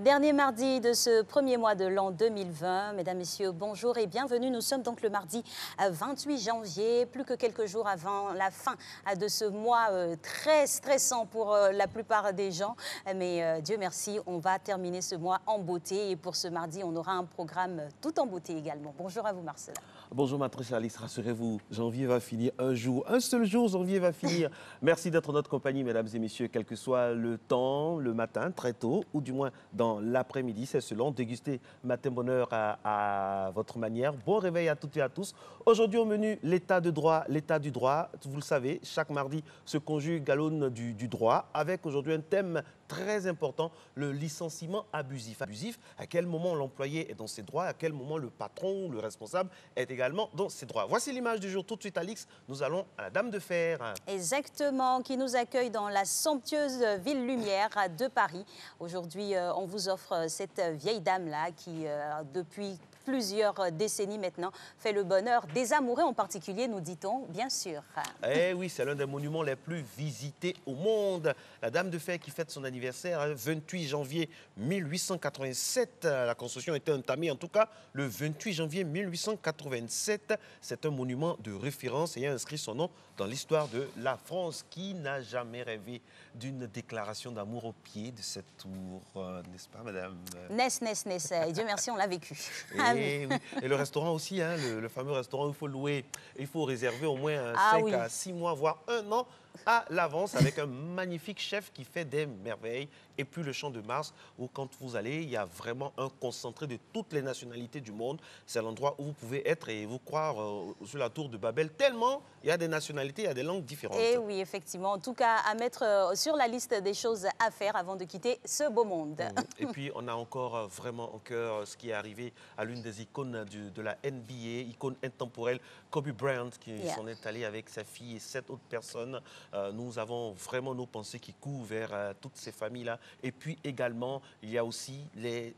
Dernier mardi de ce premier mois de l'an 2020. Mesdames, Messieurs, bonjour et bienvenue. Nous sommes donc le mardi 28 janvier, plus que quelques jours avant la fin de ce mois très stressant pour la plupart des gens. Mais Dieu merci, on va terminer ce mois en beauté. Et pour ce mardi, on aura un programme tout en beauté également. Bonjour à vous, Marcela. Bonjour ma très chère Alice, rassurez-vous, janvier va finir un seul jour, janvier va finir. Merci d'être en notre compagnie, mesdames et messieurs, quel que soit le temps, le matin, très tôt, ou du moins dans l'après-midi, c'est selon. Dégustez matin bonheur à votre manière. Bon réveil à toutes et à tous. Aujourd'hui au menu, l'état de droit, l'état du droit. Vous le savez, chaque mardi se conjugue à l'aune du droit, avec aujourd'hui un thème très important, le licenciement abusif. À quel moment l'employé est dans ses droits, à quel moment le patron, le responsable est également dans ses droits. Voici l'image du jour. Tout de suite, Alix, nous allons à la Dame de Fer. Exactement, qui nous accueille dans la somptueuse ville Lumière de Paris. Aujourd'hui, on vous offre cette vieille dame-là qui, depuis plusieurs décennies maintenant, fait le bonheur des amoureux en particulier, nous dit-on, bien sûr. Eh oui, c'est l'un des monuments les plus visités au monde. La Dame de Fer qui fête son anniversaire, 28 janvier 1887. La construction a été entamée, en tout cas, le 28 janvier 1887. C'est un monument de référence et a inscrit son nom dans l'histoire de la France. Qui n'a jamais rêvé d'une déclaration d'amour au pied de cette tour, n'est-ce pas, madame? Ness. Et Dieu merci, on l'a vécu. Et, oui. Et le restaurant aussi, hein, le fameux restaurant, il faut louer, il faut réserver au moins 5 à 6 mois, voire 1 an à l'avance, avec un magnifique chef qui fait des merveilles. Et puis le Champ de Mars, où quand vous allez, il y a vraiment un concentré de toutes les nationalités du monde. C'est l'endroit où vous pouvez être et vous croire sur la tour de Babel, tellement il y a des nationalités, il y a des langues différentes. Et oui, effectivement. En tout cas, à mettre sur la liste des choses à faire avant de quitter ce beau monde. Et puis, on a encore vraiment en cœur ce qui est arrivé à l'une des icônes de la NBA, icône intemporelle, Kobe Bryant, qui s'en est allé avec sa fille et 7 autres personnes. Nous avons vraiment nos pensées qui courent vers toutes ces familles-là. Et puis également, il y a aussi les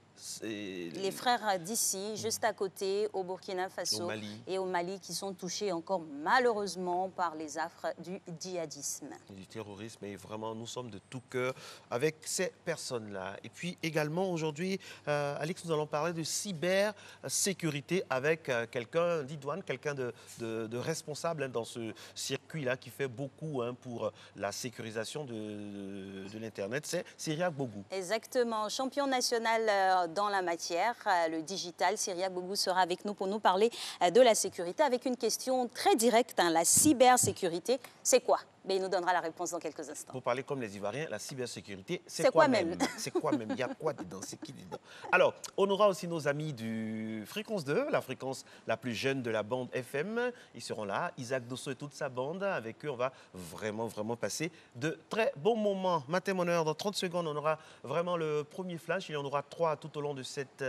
frères d'ici, juste à côté, au Burkina Faso et au Mali, qui sont touchés encore malheureusement par les affres du djihadisme. Du terrorisme, et vraiment, nous sommes de tout cœur avec ces personnes-là. Et puis également, aujourd'hui, Alix, nous allons parler de cybersécurité avec quelqu'un d'Idoine, quelqu'un de responsable dans ce circuit-là qui fait beaucoup pour la sécurisation de l'Internet. C'est Cyriaque Bogou. Exactement, champion national dans la matière, le digital. Cyriaque Bogou sera avec nous pour nous parler de la sécurité avec une question très directe. La cybersécurité, c'est quoi? Mais il nous donnera la réponse dans quelques instants. Pour parler comme les Ivoiriens, la cybersécurité, c'est quoi même? C'est quoi même? Il y a quoi dedans? C'est qui dedans? Alors, on aura aussi nos amis du Fréquence 2, la fréquence la plus jeune de la bande FM. Ils seront là, Isaac Dosso et toute sa bande. Avec eux, on va vraiment passer de très bons moments. Matin bonheur, dans 30 secondes, on aura vraiment le premier flash. Il y en aura 3 tout au long de cette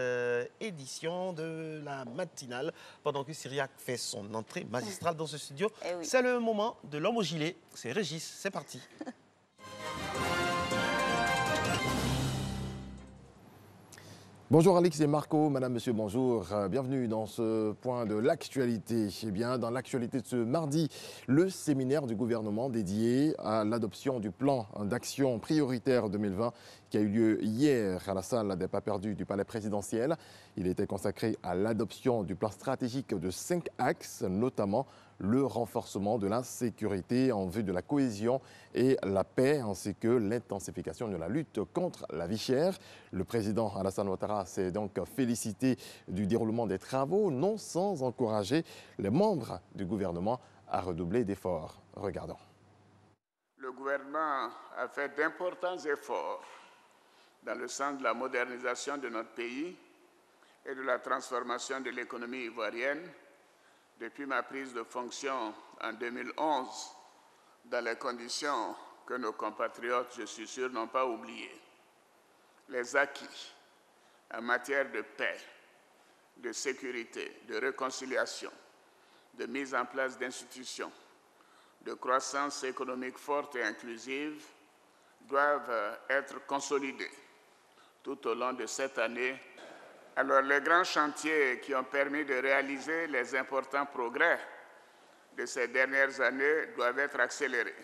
édition de la matinale, pendant que Cyriaque fait son entrée magistrale dans ce studio. Oui. C'est le moment de l'homme au gilet. C'est Régis, c'est parti. Bonjour Alix et Marco, madame, monsieur, bonjour. Bienvenue dans ce point de l'actualité. Eh bien, dans l'actualité de ce mardi, le séminaire du gouvernement dédié à l'adoption du plan d'action prioritaire 2020 qui a eu lieu hier à la salle des pas perdus du palais présidentiel. Il était consacré à l'adoption du plan stratégique de 5 axes, notamment le renforcement de la sécurité en vue de la cohésion et la paix, ainsi que l'intensification de la lutte contre la vie chère. Le président Alassane Ouattara s'est donc félicité du déroulement des travaux, non sans encourager les membres du gouvernement à redoubler d'efforts. Regardons. Le gouvernement a fait d'importants efforts dans le sens de la modernisation de notre pays et de la transformation de l'économie ivoirienne depuis ma prise de fonction en 2011, dans les conditions que nos compatriotes, je suis sûr, n'ont pas oubliées. Les acquis en matière de paix, de sécurité, de réconciliation, de mise en place d'institutions, de croissance économique forte et inclusive doivent être consolidés tout au long de cette année. Alors, les grands chantiers qui ont permis de réaliser les importants progrès de ces dernières années doivent être accélérés.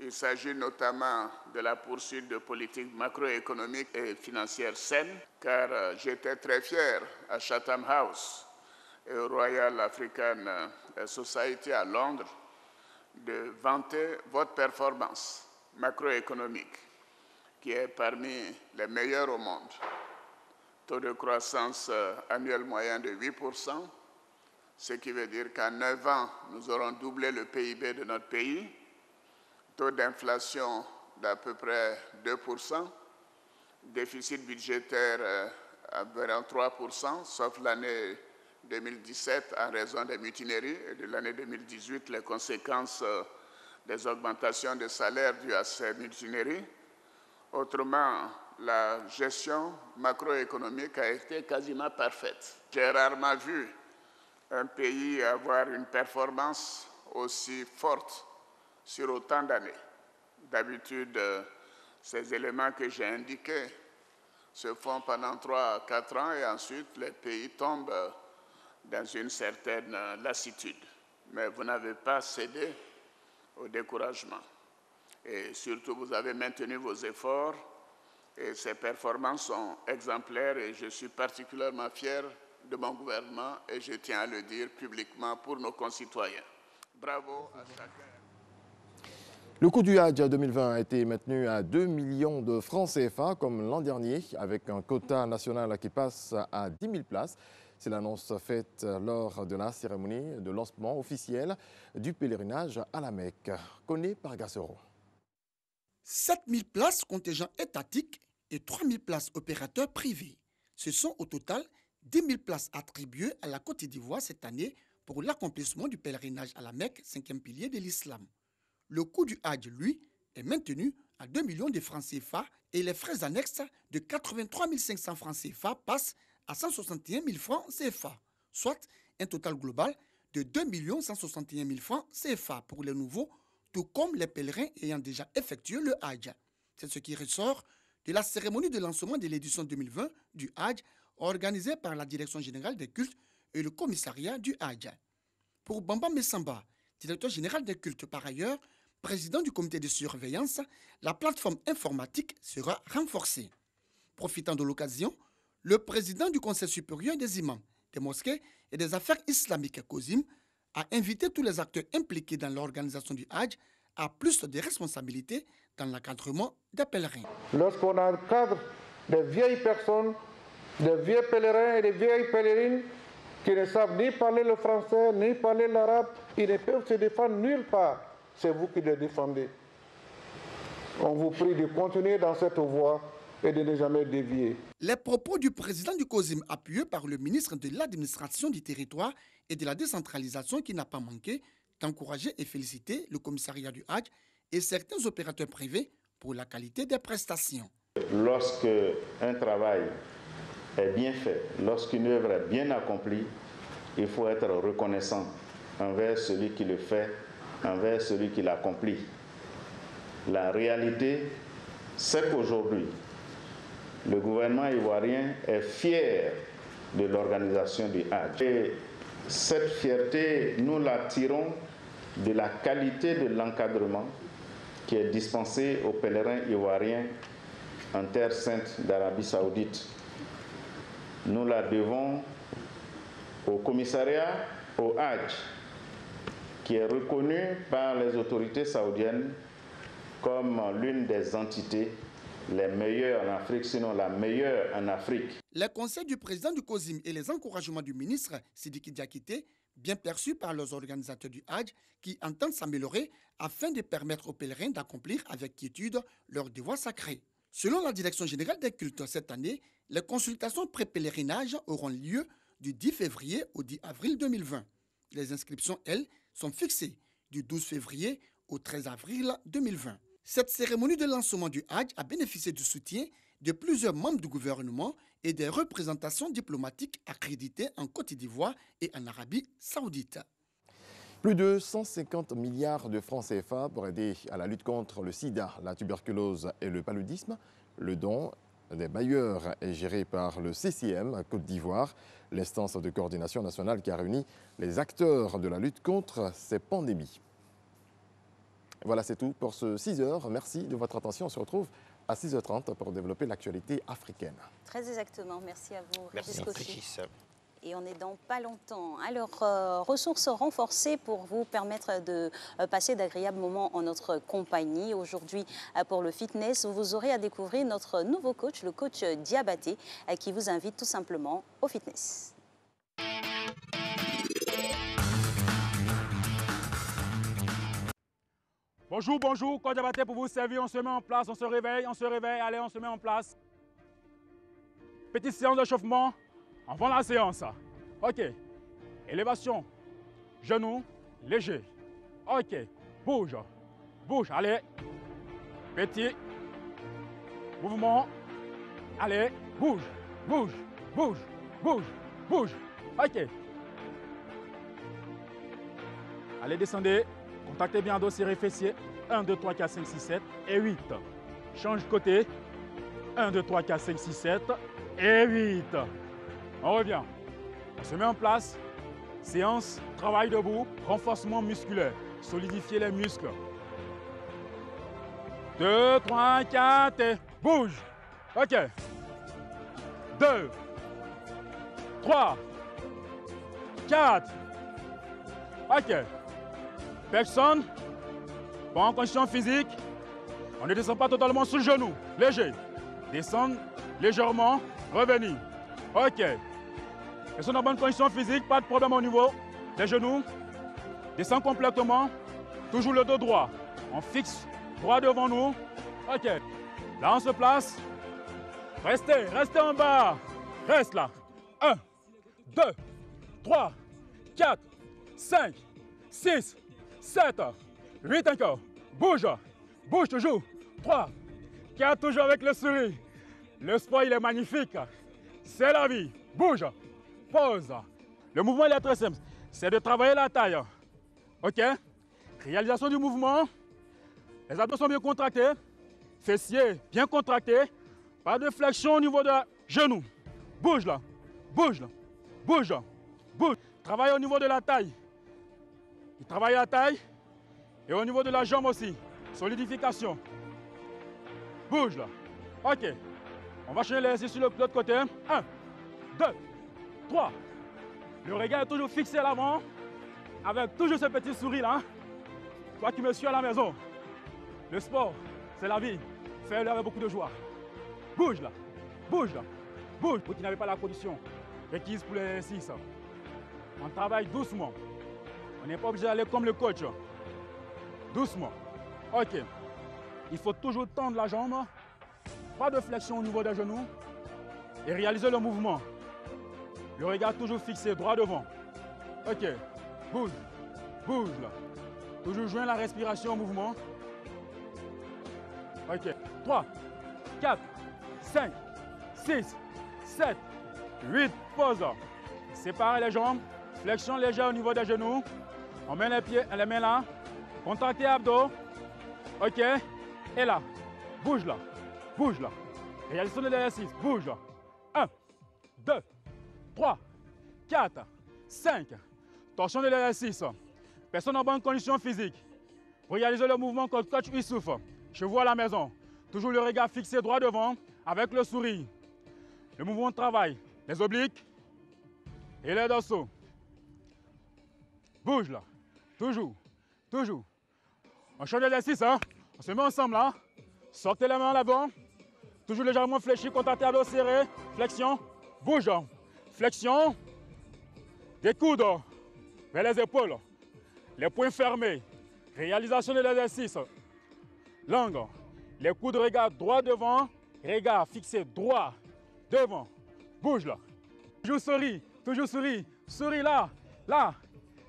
Il s'agit notamment de la poursuite de politiques macroéconomiques et financières saines, car j'étais très fier à Chatham House et au Royal African Society à Londres de vanter votre performance macroéconomique, qui est parmi les meilleures au monde. Taux de croissance annuel moyen de 8%, ce qui veut dire qu'en 9 ans, nous aurons doublé le PIB de notre pays. Taux d'inflation d'à peu près 2%, déficit budgétaire environ 3%, sauf l'année 2017 en raison des mutineries et de l'année 2018, les conséquences des augmentations de salaires dues à ces mutineries. Autrement, la gestion macroéconomique a été quasiment parfaite. J'ai rarement vu un pays avoir une performance aussi forte sur autant d'années. D'habitude, ces éléments que j'ai indiqués se font pendant 3 à 4 ans et ensuite les pays tombent dans une certaine lassitude. Mais vous n'avez pas cédé au découragement. Et surtout, vous avez maintenu vos efforts et ces performances sont exemplaires et je suis particulièrement fier de mon gouvernement et je tiens à le dire publiquement pour nos concitoyens. Bravo à chacun. Le coût du Hajj 2020 a été maintenu à 2 millions de francs CFA comme l'an dernier, avec un quota national qui passe à 10 000 places. C'est l'annonce faite lors de la cérémonie de lancement officiel du pèlerinage à la Mecque. Connu par Gassero. 7 000 places contingent étatique et 3 000 places opérateurs privés. Ce sont au total 10 000 places attribuées à la Côte d'Ivoire cette année pour l'accomplissement du pèlerinage à la Mecque, 5e pilier de l'islam. Le coût du Hajj, lui, est maintenu à 2 millions de francs CFA et les frais annexes de 83 500 francs CFA passent à 161 000 francs CFA, soit un total global de 2 161 000 francs CFA pour les nouveaux, tout comme les pèlerins ayant déjà effectué le Hajj. C'est ce qui ressort de la cérémonie de lancement de l'édition 2020 du Hajj organisée par la Direction générale des cultes et le commissariat du Hajj. Pour Bamba Messamba, directeur général des cultes par ailleurs, président du comité de surveillance, la plateforme informatique sera renforcée. Profitant de l'occasion, le président du Conseil supérieur des imams, des mosquées et des affaires islamiques COSIM a invité tous les acteurs impliqués dans l'organisation du Hajj à plus de responsabilités dans l'encadrement des pèlerins. Lorsqu'on encadre des vieilles personnes, des vieux pèlerins et des vieilles pèlerines qui ne savent ni parler le français, ni parler l'arabe, ils ne peuvent se défendre nulle part. C'est vous qui les défendez. On vous prie de continuer dans cette voie et de ne jamais dévier. Les propos du président du COSIM, appuyés par le ministre de l'Administration du territoire et de la décentralisation, qui n'a pas manqué d'encourager et féliciter le commissariat du Hajj et certains opérateurs privés pour la qualité des prestations. Lorsque un travail est bien fait, lorsqu'une œuvre est bien accomplie, il faut être reconnaissant envers celui qui le fait, envers celui qui l'accomplit. La réalité, c'est qu'aujourd'hui, le gouvernement ivoirien est fier de l'organisation du Hajj. Et cette fierté, nous la tirons de la qualité de l'encadrement qui est dispensé aux pèlerins ivoiriens en terre sainte d'Arabie Saoudite. Nous la devons au commissariat au Hajj, qui est reconnu par les autorités saoudiennes comme l'une des entités les meilleures en Afrique, sinon la meilleure en Afrique. Les conseils du président du COSIM et les encouragements du ministre Sidiki Diakité, bien perçus par les organisateurs du Hajj, qui entendent s'améliorer afin de permettre aux pèlerins d'accomplir avec quiétude leurs devoirs sacrés. Selon la Direction générale des cultes, cette année, les consultations pré-pèlerinage auront lieu du 10 février au 10 avril 2020. Les inscriptions, elles, sont fixées du 12 février au 13 avril 2020. Cette cérémonie de lancement du Hajj a bénéficié du soutien de plusieurs membres du gouvernement et des représentations diplomatiques accréditées en Côte d'Ivoire et en Arabie Saoudite. Plus de 150 milliards de francs CFA pour aider à la lutte contre le sida, la tuberculose et le paludisme. Le don des bailleurs est géré par le CCM à Côte d'Ivoire, l'instance de coordination nationale qui a réuni les acteurs de la lutte contre ces pandémies. Voilà, c'est tout pour ce 6h. Merci de votre attention. On se retrouve à 6h30 pour développer l'actualité africaine. Très exactement. Merci à vous, Merci, Régis Cauchy. Régis. Et on est dans pas longtemps. Alors, ressources renforcées pour vous permettre de passer d'agréables moments en notre compagnie. Aujourd'hui, pour le fitness, vous aurez à découvrir notre nouveau coach, le coach Diabaté, qui vous invite tout simplement au fitness. Bonjour, bonjour, coach Diabaté pour vous servir. On se met en place, on se réveille, allez, on se met en place. Petite séance d'échauffement avant la séance. Ok. Élévation. Genou léger. Ok. Bouge. Bouge. Allez. Petit. Mouvement. Allez. Bouge. Bouge. Bouge. Bouge. Bouge. Ok. Allez, descendez. Contactez bien dos serré fessier. 1, 2, 3, 4, 5, 6, 7 et 8. Change côté. 1, 2, 3, 4, 5, 6, 7 et 8. On revient. On se met en place. Séance, travail debout, renforcement musculaire. Solidifier les muscles. 2, 3, 4 et bouge. Ok. 2, 3, 4. Ok. Personne. Bonne condition physique. On ne descend pas totalement sous le genou. Léger. Descendre légèrement. Revenir. Ok. Personne en bonne condition physique. Pas de problème au niveau des genoux. Descend complètement. Toujours le dos droit. On fixe droit devant nous. Ok. Là, on se place. Restez. Restez en bas. Reste là. 1, 2, 3, 4, 5, 6, 7, 8 encore. Bouge. Bouge toujours. 3, 4 toujours avec le sourire. Le sport, il est magnifique. C'est la vie. Bouge. Pause. Le mouvement, il est très simple. C'est de travailler la taille. OK? Réalisation du mouvement. Les abdos sont bien contractés. Fessiers bien contractés. Pas de flexion au niveau de genou. Bouge là. Bouge là. Bouge. Bouge. Travaille au niveau de la taille. Il travaille la taille. Et au niveau de la jambe aussi. Solidification. Bouge là. OK. On va changer l'exercice sur l'autre côté. 1, 2, 3. Le regard est toujours fixé à l'avant. Avec toujours ce petit sourire là. Toi qui me suis à la maison. Le sport, c'est la vie. Fais-le avec beaucoup de joie. Bouge là. Bouge là. Bouge. Vous qui n'avez pas la condition requise pour l'exercice. On travaille doucement. On n'est pas obligé d'aller comme le coach. Doucement. OK. Il faut toujours tendre la jambe. Pas de flexion au niveau des genoux. Et réaliser le mouvement. Le regard toujours fixé droit devant. OK. Bouge. Bouge là. Toujours joindre la respiration au mouvement. OK. 3, 4, 5, 6, 7, 8. Pause. Séparez les jambes. Flexion légère au niveau des genoux. On met les pieds, les mains là. Contractez abdos. OK. Et là. Bouge là. Bouge là. Réalisation de l'exercice. Bouge là. 1, 2, 3, 4, 5. Torsion de l'exercice. Personne en bonne condition physique. Vous réalisez le mouvement comme coach Youssouf. Je vous à la maison. Toujours le regard fixé droit devant avec le sourire. Le mouvement de travail. Les obliques et les dorsaux. Bouge là. Toujours. Toujours. On change d'exercice. Hein? On se met ensemble là. Sortez les mains en avant. Toujours légèrement fléchi. Contractez abdos serrés. Flexion. Bouge. Flexion. Des coudes vers les épaules. Les poings fermés. Réalisation de l'exercice. Langue. Les coudes regard droit devant. Regard fixé droit devant. Bouge là. Toujours souris. Toujours souris. Souris là. Là.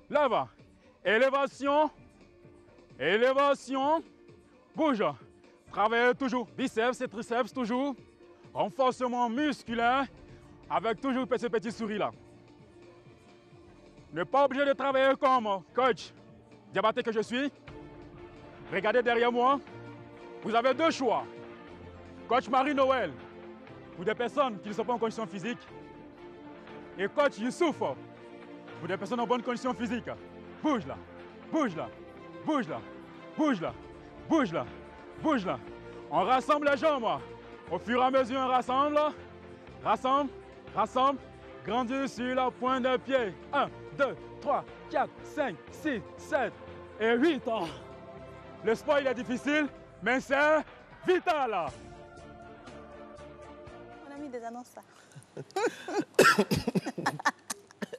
Là-bas. Élévation. Élévation. Bouge. Travaillez toujours. Biceps et triceps toujours. Renforcement musculaire. Avec toujours ce petit sourire là. Ne pas obligé de travailler comme coach Diabaté que je suis. Regardez derrière moi. Vous avez deux choix. Coach Marie-Noël, pour des personnes qui ne sont pas en condition physique. Et coach Youssouf, pour des personnes en bonne condition physique. Bouge là. Bouge là. Bouge là. Bouge là. Bouge là. Bouge là. On rassemble les jambes, moi. Au fur et à mesure, on rassemble. Rassemble. Rassemble. Grandis sur la pointe de pied. 1, 2, 3, 4, 5, 6, 7 et 8. Le sport, il est difficile, mais c'est vital. On a mis des annonces là.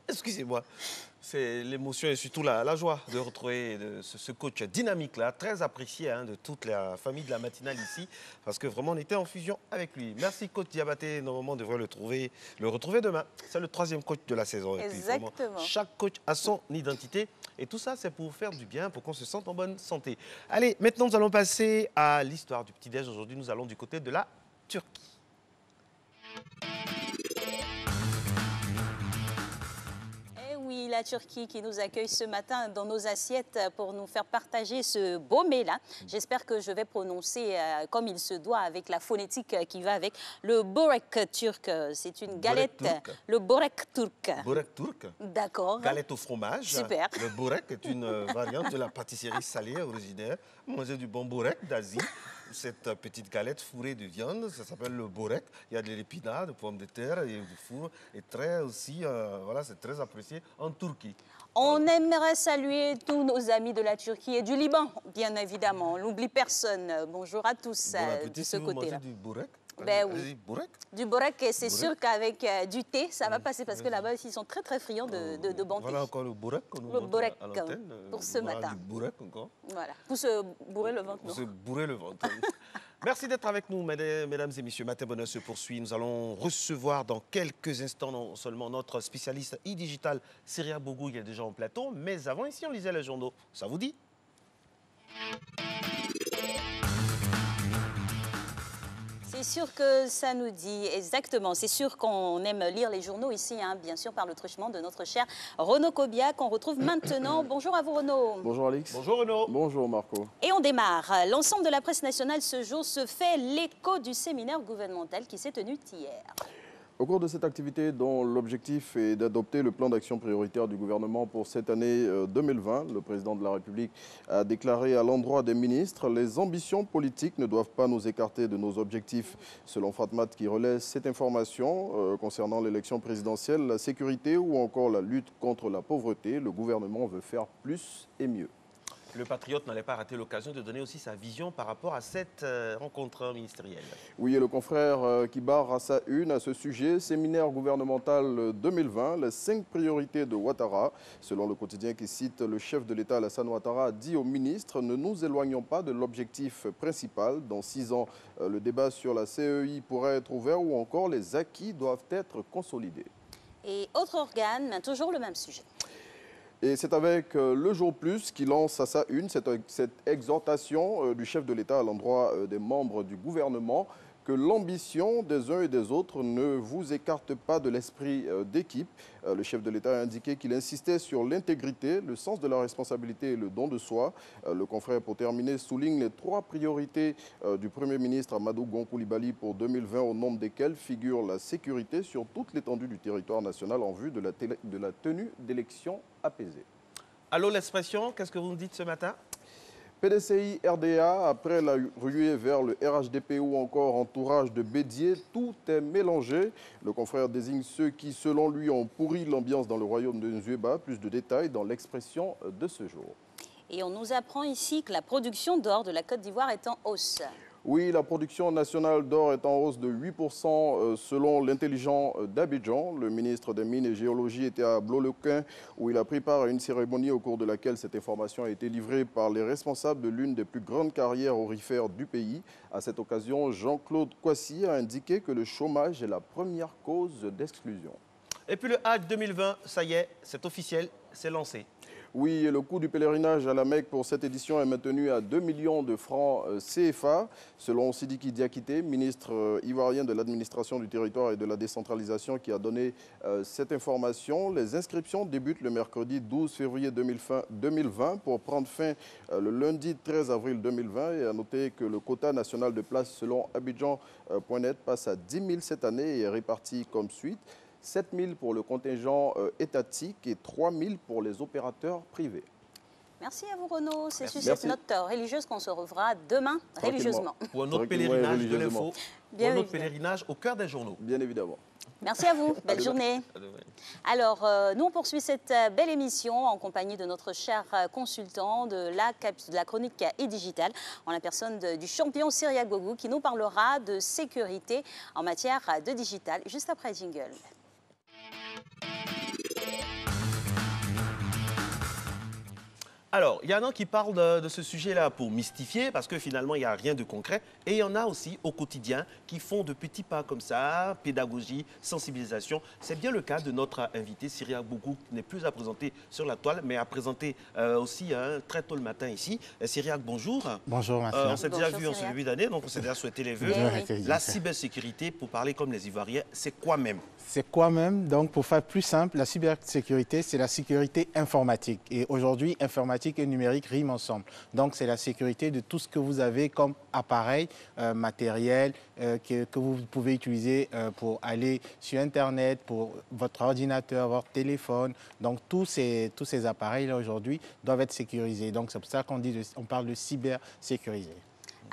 Excusez-moi, c'est l'émotion et surtout la joie de retrouver ce coach dynamique-là, très apprécié de toute la famille de la matinale ici, parce que vraiment on était en fusion avec lui. Merci coach Diabaté, normalement on devrait le retrouver demain. C'est le 3e coach de la saison. Exactement. Et puis, vraiment, chaque coach a son identité et tout ça c'est pour faire du bien, pour qu'on se sente en bonne santé. Allez, maintenant nous allons passer à l'histoire du petit-déj. Aujourd'hui nous allons du côté de la Turquie. La Turquie qui nous accueille ce matin dans nos assiettes pour nous faire partager ce beau mets-là. J'espère que je vais prononcer comme il se doit avec la phonétique qui va avec. Le börek turc, c'est une galette. Le börek turc. Börek turc. D'accord. Galette au fromage. Super. Le börek est une variante de la pâtisserie salée originaire. Manger du bon börek d'Asie. Cette petite galette fourrée de viande, ça s'appelle le börek. Il y a de l'épinard, de pommes de terre et du four. Et très aussi, voilà, c'est très apprécié en Turquie. On aimerait saluer tous nos amis de la Turquie et du Liban, bien évidemment. On n'oublie personne. Bonjour à tous de ce côté-là. Du börek. Ben oui. Du börek, et c'est sûr qu'avec du thé, ça va passer parce que là-bas, ils sont très très friands de bon thé. Voilà encore le börek qu'on nous montre à l'antenne. Pour ce matin. Du börek encore. Voilà, pour se bourrer le ventre. Pour se bourrer le ventre. Merci d'être avec nous, mesdames et messieurs. Matin Bonheur se poursuit. Nous allons recevoir dans quelques instants non seulement notre spécialiste e-digital, Syria Bougou, il est déjà en plateau, mais avant, ici, on lisait les journaux. Ça vous dit ? C'est sûr que ça nous dit exactement. C'est sûr qu'on aime lire les journaux ici, bien sûr, par le truchement de notre cher Renaud Kobiak, qu'on retrouve maintenant. Bonjour à vous, Renaud. Bonjour, Alix. Bonjour, Renaud. Bonjour, Marco. Et on démarre. L'ensemble de la presse nationale ce jour se fait l'écho du séminaire gouvernemental qui s'est tenu hier. Au cours de cette activité, dont l'objectif est d'adopter le plan d'action prioritaire du gouvernement pour cette année 2020, le président de la République a déclaré à l'endroit des ministres « Les ambitions politiques ne doivent pas nous écarter de nos objectifs ». Selon Fatmat qui relaie cette information concernant l'élection présidentielle, la sécurité ou encore la lutte contre la pauvreté, le gouvernement veut faire plus et mieux. Le patriote n'allait pas rater l'occasion de donner aussi sa vision par rapport à cette rencontre ministérielle. Oui, et le confrère qui barre à sa une à ce sujet, séminaire gouvernemental 2020, les 5 priorités de Ouattara. Selon le quotidien qui cite le chef de l'État, Alassane Ouattara, a dit au ministre « Ne nous éloignons pas de l'objectif principal. Dans 6 ans, le débat sur la CEI pourrait être ouvert ou encore les acquis doivent être consolidés. » Et autre organe, mais toujours le même sujet. Et c'est avec Le Jour Plus qui lance à sa une cette exhortation du chef de l'État à l'endroit des membres du gouvernement que l'ambition des uns et des autres ne vous écarte pas de l'esprit d'équipe. Le chef de l'État a indiqué qu'il insistait sur l'intégrité, le sens de la responsabilité et le don de soi. Le confrère, pour terminer, souligne les 3 priorités du Premier ministre Amadou Gon Coulibaly pour 2020, au nombre desquelles figure la sécurité sur toute l'étendue du territoire national en vue de la tenue d'élections apaisées. Allô l'expression, qu'est-ce que vous nous dites ce matin ? PDCI, RDA, après la ruée vers le RHDP ou encore entourage de Bédier, tout est mélangé. Le confrère désigne ceux qui, selon lui, ont pourri l'ambiance dans le royaume de Nzueba. Plus de détails dans l'expression de ce jour. Et on nous apprend ici que la production d'or de la Côte d'Ivoire est en hausse. Oui, la production nationale d'or est en hausse de 8% selon l'intelligent d'Abidjan. Le ministre des Mines et Géologie était à Blolequin où il a pris part à une cérémonie au cours de laquelle cette information a été livrée par les responsables de l'une des plus grandes carrières aurifères du pays. À cette occasion, Jean-Claude Kouassi a indiqué que le chômage est la première cause d'exclusion. Et puis le Hajj 2020, ça y est, c'est officiel, c'est lancé. Oui, et le coût du pèlerinage à la Mecque pour cette édition est maintenu à 2 millions de francs CFA. Selon Sidiki Diakité, ministre ivoirien de l'administration du territoire et de la décentralisation, qui a donné cette information, les inscriptions débutent le mercredi 12 février 2020 pour prendre fin le lundi 13 avril 2020. Et à noter que le quota national de places selon Abidjan.net passe à 10 000 cette année et est réparti comme suite. 7 000 pour le contingent étatique et 3 000 pour les opérateurs privés. Merci à vous, Renaud. C'est sur Merci. cette note religieuse qu'on se reverra demain, religieusement. Pour un autre Tranquille, ouais, pèlerinage de religieusement. l'info, pour Bien un autre évidemment. pèlerinage au cœur des journaux. Bien évidemment. Merci à vous. Belle journée. Alors, nous, on poursuit cette belle émission en compagnie de notre cher consultant de la chronique e-digital, en la personne du champion Cyriaque Gogou, qui nous parlera de sécurité en matière de digital, juste après jingle. Alors, il y en a qui parlent de ce sujet-là pour mystifier, parce que finalement, il n'y a rien de concret. Et il y en a aussi au quotidien qui font de petits pas comme ça, pédagogie, sensibilisation. C'est bien le cas de notre invité, Cyriaque Gogou, qui n'est plus à présenter sur la toile, mais à présenter aussi très tôt le matin ici. Cyriaque, bonjour. Bonjour, On Mathieu. s'est déjà Bonjour, vu en ce Cyriaque. début d'année, donc on s'est déjà souhaité les vœux. Oui. La cybersécurité, pour parler comme les Ivoiriens, c'est quoi même? C'est quoi même? Donc, pour faire plus simple, la cybersécurité, c'est la sécurité informatique. Et aujourd'hui, informatique et numérique riment ensemble. Donc, c'est la sécurité de tout ce que vous avez comme appareil matériel que vous pouvez utiliser pour aller sur Internet, pour votre ordinateur, votre téléphone. Donc, tous ces appareils-là aujourd'hui doivent être sécurisés. Donc, c'est pour ça on parle de cybersécurité.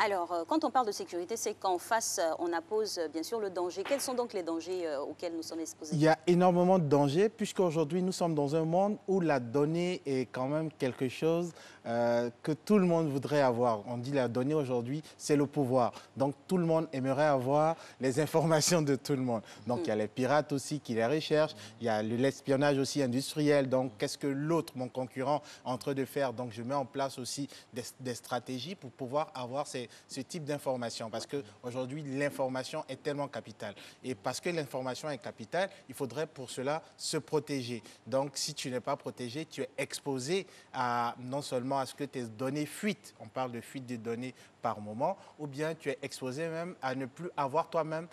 Alors, quand on parle de sécurité, c'est qu'en face, on appose bien sûr le danger. Quels sont donc les dangers auxquels nous sommes exposés? Il y a énormément de dangers puisqu'aujourd'hui, nous sommes dans un monde où la donnée est quand même quelque chose que tout le monde voudrait avoir. On dit la donnée aujourd'hui, c'est le pouvoir. Donc, tout le monde aimerait avoir les informations de tout le monde. Donc, il y a les pirates aussi qui les recherchent. Il y a l'espionnage aussi industriel. Donc, qu'est-ce que l'autre, mon concurrent, est en train de faire? Donc, je mets en place aussi des stratégies pour pouvoir avoir ce type d'informations. Parce qu'aujourd'hui, l'information est tellement capitale. Et parce que l'information est capitale, il faudrait pour cela se protéger. Donc, si tu n'es pas protégé, tu es exposé à non seulement à ce que tes données fuitent, on parle de fuite de données par moment, ou bien tu es exposé même à ne plus avoir toi-même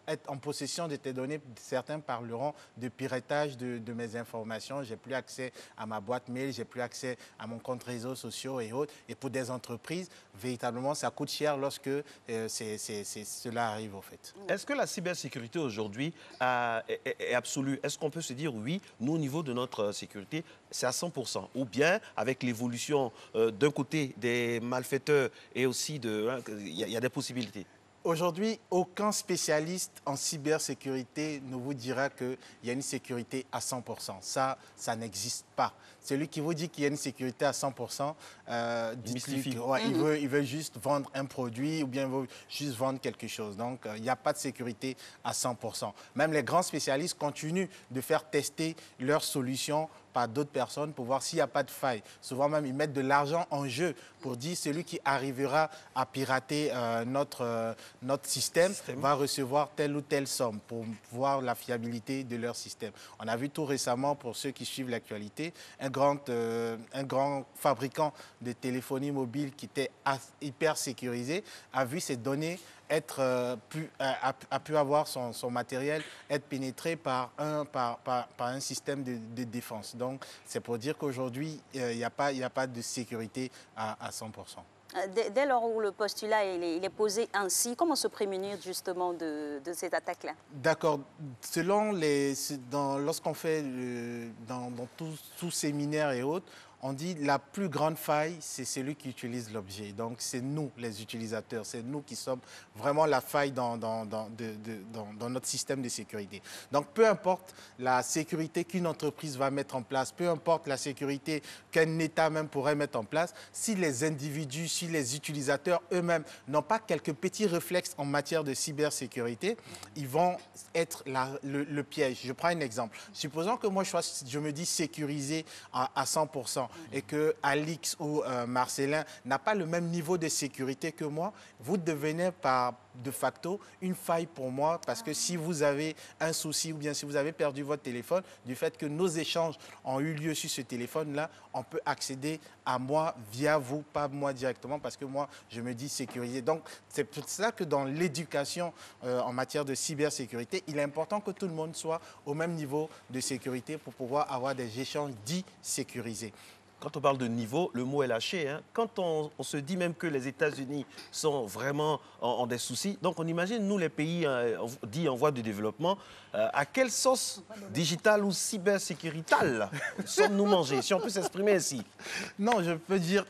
être en possession de tes données. Certains parleront de piratage de mes informations. J'ai plus accès à ma boîte mail, j'ai plus accès à mon compte réseaux sociaux et autres. Et pour des entreprises, véritablement, ça coûte cher lorsque cela arrive au fait. Est-ce que la cybersécurité aujourd'hui est absolue? Est-ce qu'on peut se dire oui, nous au niveau de notre sécurité, c'est à 100%? Ou bien avec l'évolution d'un côté des malfaiteurs et aussi il y a des possibilités? Aujourd'hui, aucun spécialiste en cybersécurité ne vous dira qu'il y a une sécurité à 100%. Ça n'existe pas. Celui qui vous dit qu'il y a une sécurité à 100%, dites-lui qu'il veut juste vendre un produit ou bien il veut juste vendre quelque chose. Donc, il n'y a pas de sécurité à 100%. Même les grands spécialistes continuent de faire tester leurs solutions par d'autres personnes pour voir s'il n'y a pas de faille. Souvent même, ils mettent de l'argent en jeu pour dire celui qui arrivera à pirater notre système va recevoir telle ou telle somme pour voir la fiabilité de leur système. On a vu tout récemment, pour ceux qui suivent l'actualité, un grand fabricant de téléphonie mobile qui était hyper sécurisé a vu ses données a pu avoir son matériel être pénétré par un système de défense. Donc, c'est pour dire qu'aujourd'hui, il n'y a pas de sécurité à 100%. Dès lors où le postulat il est posé ainsi, comment se prémunir justement de cette attaque-là? D'accord. Lorsqu'on fait dans tous séminaires et autres, on dit la plus grande faille, c'est celui qui utilise l'objet. Donc, c'est nous, les utilisateurs. C'est nous qui sommes vraiment la faille dans notre système de sécurité. Donc, peu importe la sécurité qu'une entreprise va mettre en place, peu importe la sécurité qu'un État même pourrait mettre en place, si les individus, si les utilisateurs eux-mêmes n'ont pas quelques petits réflexes en matière de cybersécurité, ils vont être le piège. Je prends un exemple. Supposons que moi, je me dis sécurisé à 100%. Et que Alix ou Marcelin n'a pas le même niveau de sécurité que moi, vous devenez de facto une faille pour moi, parce que si vous avez un souci ou bien si vous avez perdu votre téléphone, du fait que nos échanges ont eu lieu sur ce téléphone-là, on peut accéder à moi via vous, pas moi directement, parce que moi, je me dis sécurisé. Donc, c'est pour ça que dans l'éducation en matière de cybersécurité, il est important que tout le monde soit au même niveau de sécurité pour pouvoir avoir des échanges dits sécurisés. Quand on parle de niveau, le mot est lâché. Hein. Quand on se dit même que les États-Unis sont vraiment en des soucis, donc on imagine, nous, les pays dits en voie de développement, à quelle sauce digitale ou cybersécuritale sommes-nous mangés, si on peut s'exprimer ainsi? Non, je peux dire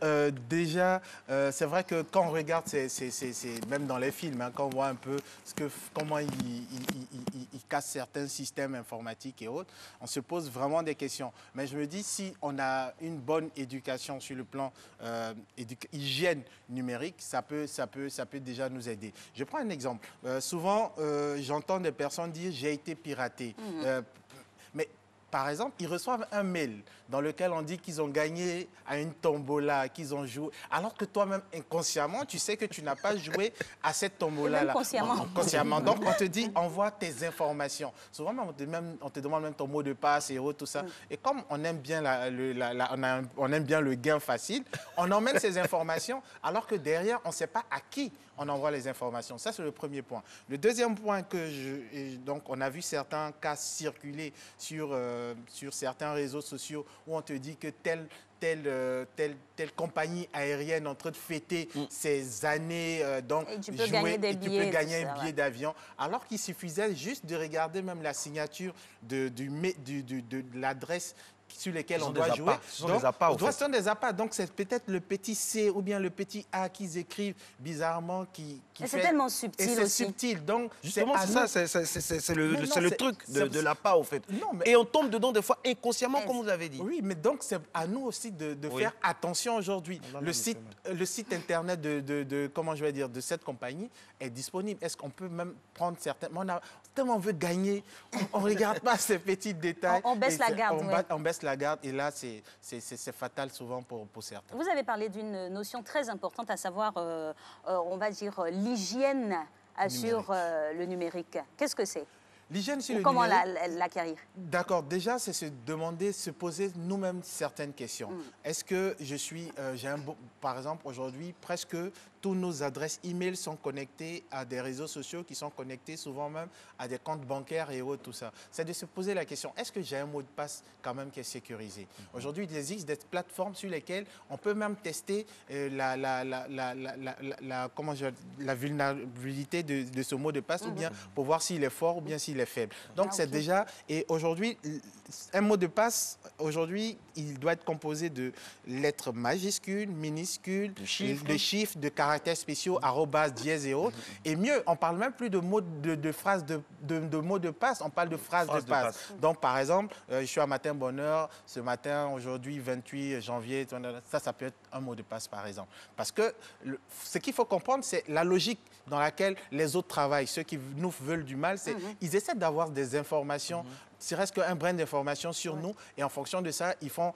déjà, c'est vrai que quand on regarde, même dans les films, hein, quand on voit un peu comment ils cassent certains systèmes informatiques et autres, on se pose vraiment des questions. Mais je me dis, si on a une bonne éducation sur le plan hygiène numérique, ça peut déjà nous aider. Je prends un exemple. Souvent, j'entends des personnes dire « j'ai été piraté ». Mais par exemple, ils reçoivent un mail dans lequel on dit qu'ils ont gagné à une tombola, qu'ils ont joué, alors que toi-même, inconsciemment, tu sais que tu n'as pas joué à cette tombola-là. Inconsciemment. Donc, on te dit, envoie tes informations. Souvent, on te demande même ton mot de passe et tout ça. Et comme on aime bien, on aime bien le gain facile, on emmène ces informations, alors que derrière, on ne sait pas à qui on envoie les informations. Ça, c'est le premier point. Le deuxième point donc, on a vu certains cas circuler sur certains réseaux sociaux où on te dit que telle compagnie aérienne en train de fêter ses années, donc et tu peux gagner un billet d'avion, alors qu'il suffisait juste de regarder même la signature de l'adresse sur lesquels on doit jouer. Ce sont des appâts, en fait. Ce sont des appâts. Donc, c'est peut-être le petit C ou bien le petit A qu'ils écrivent bizarrement qui fait... C'est tellement subtil aussi. C'est subtil. Donc, justement, c'est le truc de l'appât, au fait. Et on tombe dedans des fois inconsciemment, comme vous avez dit. Oui, mais donc, c'est à nous aussi de faire attention aujourd'hui. Le site Internet comment je vais dire, de cette compagnie est disponible. Est-ce qu'on peut même prendre certains... Tellement on veut gagner, on ne regarde pas ces petits détails. On baisse la garde. On baisse la garde et là, c'est fatal souvent pour certains. Vous avez parlé d'une notion très importante, à savoir, on va dire, l'hygiène sur le numérique. Qu'est-ce que c'est? L'hygiène sur le comment numérique... l'acquérir? D'accord. Déjà, c'est se poser nous-mêmes certaines questions. Est-ce que par exemple, aujourd'hui, presque tous nos adresses e-mail sont connectées à des réseaux sociaux qui sont connectés souvent même à des comptes bancaires et autres, tout ça. C'est de se poser la question, est-ce que j'ai un mot de passe quand même qui est sécurisé? Aujourd'hui, il existe des plateformes sur lesquelles on peut même tester la vulnérabilité de ce mot de passe ou bien pour voir s'il est fort ou bien s'il est faible. Donc, c'est déjà... Et aujourd'hui, un mot de passe, aujourd'hui, il doit être composé de lettres majuscules, minuscules, de chiffres, de caractères spéciaux, arrobas, dièse et autres. Et mieux, on ne parle même plus de mots de phrases de mots de passe, on parle de phrases de passe. Donc, par exemple, je suis à Matin Bonheur, ce matin, aujourd'hui, 28 janvier, ça peut être un mot de passe, par exemple. Parce que ce qu'il faut comprendre, c'est la logique dans laquelle les autres travaillent. Ceux qui nous veulent du mal, c'est ils essaient d'avoir des informations, il reste qu'un brin d'information sur nous et en fonction de ça, ils font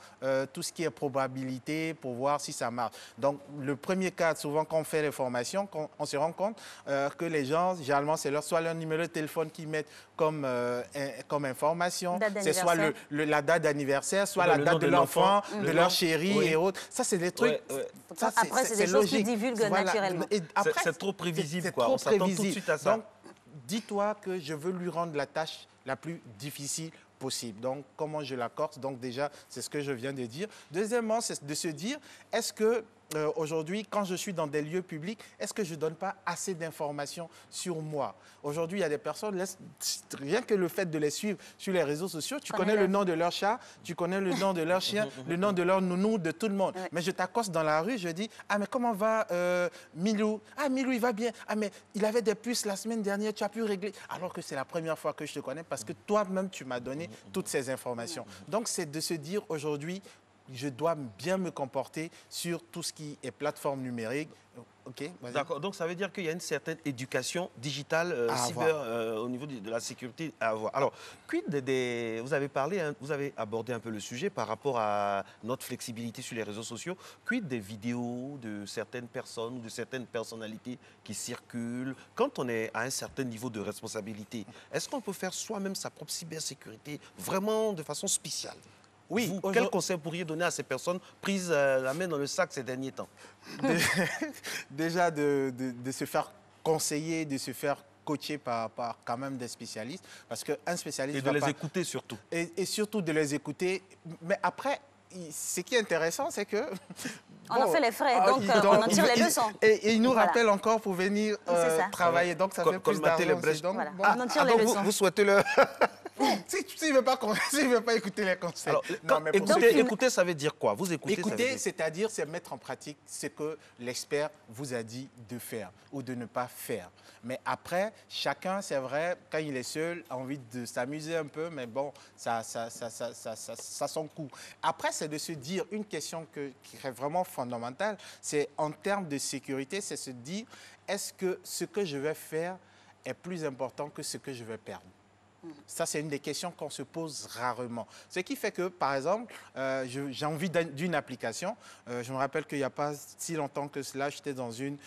tout ce qui est probabilité pour voir si ça marche. Donc, le premier cas, souvent quand on fait les formations, on se rend compte que les gens, généralement, c'est soit leur numéro de téléphone qu'ils mettent comme information, c'est soit la date d'anniversaire, soit la date de l'enfant, de leur chérie et autres. Ça, c'est des trucs... Après, c'est des choses qui divulguent naturellement. C'est trop prévisible, c'est quoi. trop On s'attend prévisible. tout de suite à ça. Donc, dis-toi que je veux lui rendre la tâche la plus difficile possible. Donc, comment je l'accorde? Donc, déjà, c'est ce que je viens de dire. Deuxièmement, c'est de se dire, est-ce que aujourd'hui, quand je suis dans des lieux publics, est-ce que je ne donne pas assez d'informations sur moi? Aujourd'hui, il y a des personnes, rien que le fait de les suivre sur les réseaux sociaux, tu connais le nom de leur chat, tu connais le nom de leur chien, le nom de leur nounou, de tout le monde. Mais je t'accoste dans la rue, je dis, ah, mais comment va Milou? Ah, Milou, il va bien. Ah, mais il avait des puces la semaine dernière, tu as pu régler. Alors que c'est la première fois que je te connais parce que toi-même, tu m'as donné toutes ces informations. Donc, c'est de se dire aujourd'hui, je dois bien me comporter sur tout ce qui est plateforme numérique. OK, d'accord, donc ça veut dire qu'il y a une certaine éducation digitale, cyber, au niveau de la sécurité à avoir. Alors, quid vous avez abordé un peu le sujet par rapport à notre flexibilité sur les réseaux sociaux. Quid des vidéos de certaines personnes ou de certaines personnalités qui circulent? Quand on est à un certain niveau de responsabilité, est-ce qu'on peut faire soi-même sa propre cybersécurité vraiment de façon spéciale? Oui. Quel conseil pourriez donner à ces personnes prises la main dans le sac ces derniers temps? Déjà, de se faire conseiller, de se faire coacher par quand même des spécialistes. Parce qu'un spécialiste... Et de les écouter surtout. Et surtout de les écouter. Mais après, ce qui est intéressant, c'est que... On en fait les frais, donc on en tire les leçons. Et il nous rappelle encore pour venir travailler, donc ça fait plus d'argent. Voilà. On en tire les leçons. Vous souhaitez le... S'il ne veut pas écouter les conseils. Alors, écouter, ça veut dire quoi? Vous écoutez, écouter, c'est-à-dire c'est mettre en pratique ce que l'expert vous a dit de faire ou de ne pas faire. Mais après, chacun, c'est vrai, quand il est seul, a envie de s'amuser un peu, mais bon, ça a son coût. Après, c'est de se dire, une question qui est vraiment fondamentale, c'est en termes de sécurité, c'est se dire, est-ce que ce que je vais faire est plus important que ce que je vais perdre? Ça, c'est une des questions qu'on se pose rarement. Ce qui fait que, par exemple, j'ai envie d'une application. Je me rappelle qu'il n'y a pas si longtemps que cela, j'étais dans une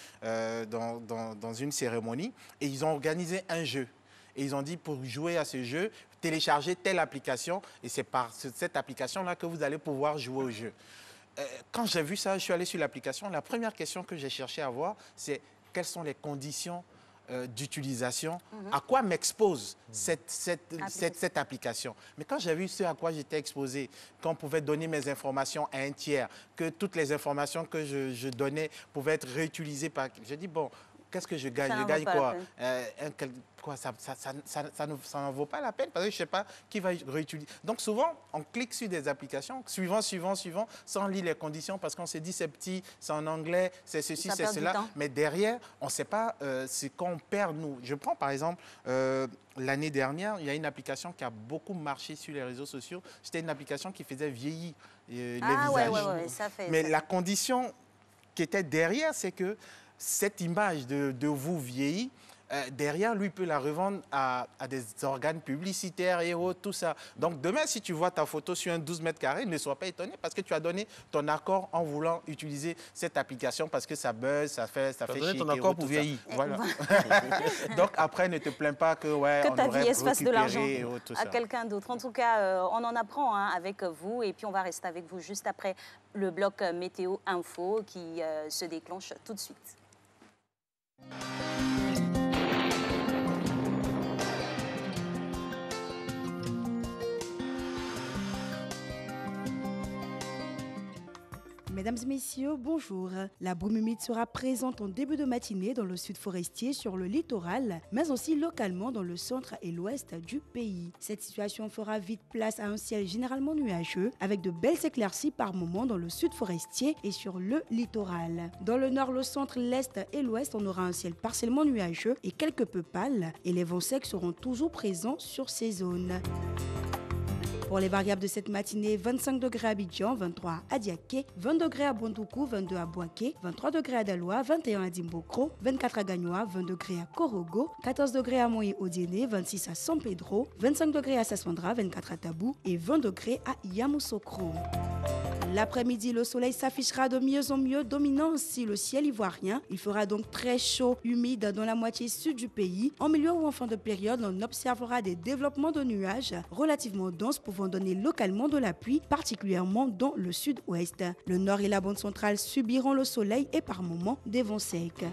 cérémonie et ils ont organisé un jeu. Et ils ont dit, pour jouer à ce jeu, téléchargez telle application et c'est par cette application-là que vous allez pouvoir jouer au jeu. Quand j'ai vu ça, je suis allé sur l'application. La première question que j'ai cherché à voir, c'est quelles sont les conditions d'utilisation, à quoi m'expose cette application. Mais quand j'ai vu ce à quoi j'étais exposé, qu'on pouvait donner mes informations à un tiers, que toutes les informations que je donnais pouvaient être réutilisées par... J'ai dit, bon, qu'est-ce que je gagne? Je gagne quoi? Ça n'en vaut pas la peine parce que je ne sais pas qui va réutiliser. Donc souvent, on clique sur des applications, suivant, sans lire les conditions parce qu'on s'est dit c'est petit, c'est en anglais, c'est ceci, c'est cela. Mais derrière, on ne sait pas ce qu'on perd, nous. Je prends par exemple, l'année dernière, il y a une application qui a beaucoup marché sur les réseaux sociaux. C'était une application qui faisait vieillir les visages. Mais la condition qui était derrière, c'est que cette image de vous vieilli, derrière, lui, peut la revendre à des organes publicitaires et autres, tout ça. Donc, demain, si tu vois ta photo sur un 12 mètres carrés, ne sois pas étonné parce que tu as donné ton accord en voulant utiliser cette application parce que ça buzz, ça fait chier. Ton accord pour vieillir. Voilà. Donc, après, ne te plains pas que ta vieillesse fasse de l'argent à quelqu'un d'autre. En tout cas, on en apprend avec vous et puis on va rester avec vous juste après le bloc météo info qui se déclenche tout de suite. Mesdames et messieurs, bonjour. La brume humide sera présente en début de matinée dans le sud forestier sur le littoral, mais aussi localement dans le centre et l'ouest du pays. Cette situation fera vite place à un ciel généralement nuageux, avec de belles éclaircies par moments dans le sud forestier et sur le littoral. Dans le nord, le centre, l'est et l'ouest, on aura un ciel partiellement nuageux et quelque peu pâle, et les vents secs seront toujours présents sur ces zones. Pour les variables de cette matinée, 25 degrés à Abidjan, 23 à Diaké, 20 degrés à Bondoukou, 22 à Boaké, 23 degrés à Daloa, 21 à Dimbokro, 24 à Gagnoa, 20 degrés à Korogo, 14 degrés à Moyi-Odiene, 26 à San Pedro, 25 degrés à Sassandra, 24 à Tabou et 20 degrés à Yamoussoukro. L'après-midi, le soleil s'affichera de mieux en mieux, dominant aussi le ciel ivoirien. Il fera donc très chaud, humide dans la moitié sud du pays. En milieu ou en fin de période, on observera des développements de nuages relativement denses pouvant donner localement de la pluie, particulièrement dans le sud-ouest. Le nord et la bande centrale subiront le soleil et par moments des vents secs.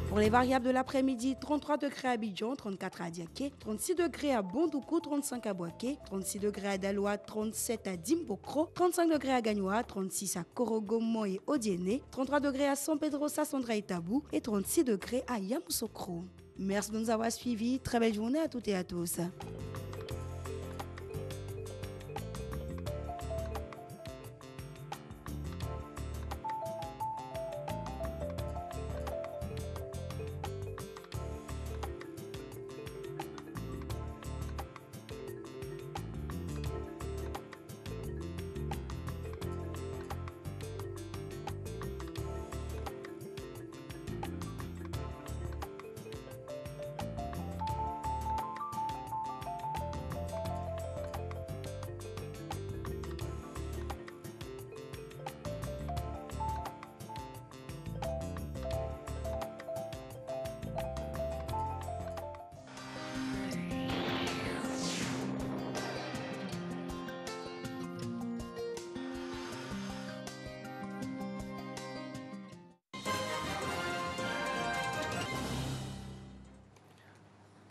Pour les variables de l'après-midi, 33 degrés à Abidjan, 34 à Diaké, 36 degrés à Bondoukou, 35 à Boaké, 36 degrés à Daloa, 37 à Dimbokro, 35 degrés à Gagnoa, 36 à Korogo, et Odiene, 33 degrés à San Pedro, Sassandra et Tabou et 36 degrés à Yamoussoukro. Merci de nous avoir suivis. Très belle journée à toutes et à tous.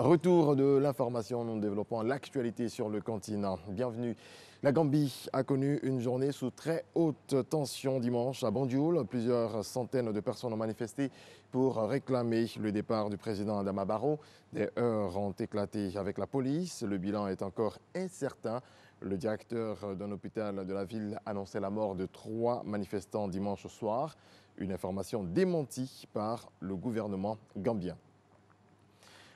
Retour de l'information, nous développons l'actualité sur le continent. Bienvenue. La Gambie a connu une journée sous très haute tension dimanche à Banjul. Plusieurs centaines de personnes ont manifesté pour réclamer le départ du président Adama Barrow. Des heurts ont éclaté avec la police. Le bilan est encore incertain. Le directeur d'un hôpital de la ville annonçait la mort de 3 manifestants dimanche soir. Une information démentie par le gouvernement gambien.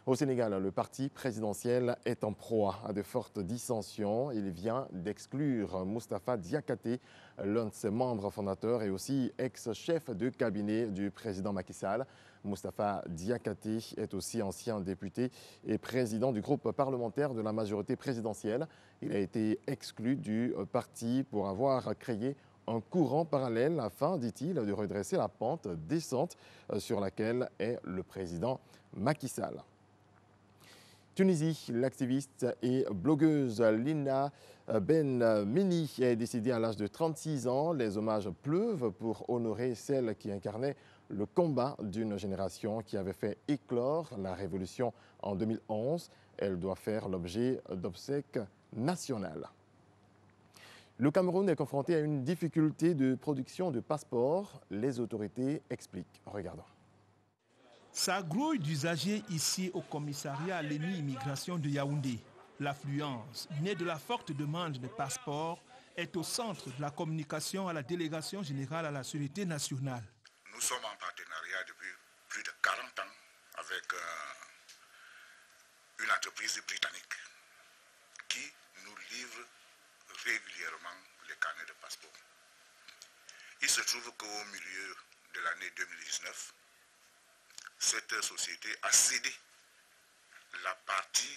Au Sénégal, le parti présidentiel est en proie à de fortes dissensions. Il vient d'exclure Moustapha Diakhaté, l'un de ses membres fondateurs et aussi ex-chef de cabinet du président Macky Sall. Moustapha Diakhaté est aussi ancien député et président du groupe parlementaire de la majorité présidentielle. Il a été exclu du parti pour avoir créé un courant parallèle afin, dit-il, de redresser la pente descente sur laquelle est le président Macky Sall. Tunisie, l'activiste et blogueuse Lina Ben Mini est décédée à l'âge de 36 ans. Les hommages pleuvent pour honorer celle qui incarnait le combat d'une génération qui avait fait éclore la révolution en 2011. Elle doit faire l'objet d'obsèques nationales. Le Cameroun est confronté à une difficulté de production de passeports. Les autorités expliquent. Regardons. Ça grouille d'usagers ici au commissariat à l'immigration de Yaoundé. L'affluence, née de la forte demande de passeports, est au centre de la communication à la délégation générale à la sécurité nationale. Nous sommes en partenariat depuis plus de 40 ans avec une entreprise britannique qui nous livre régulièrement les carnets de passeport. Il se trouve qu'au milieu de l'année 2019, cette société a cédé la partie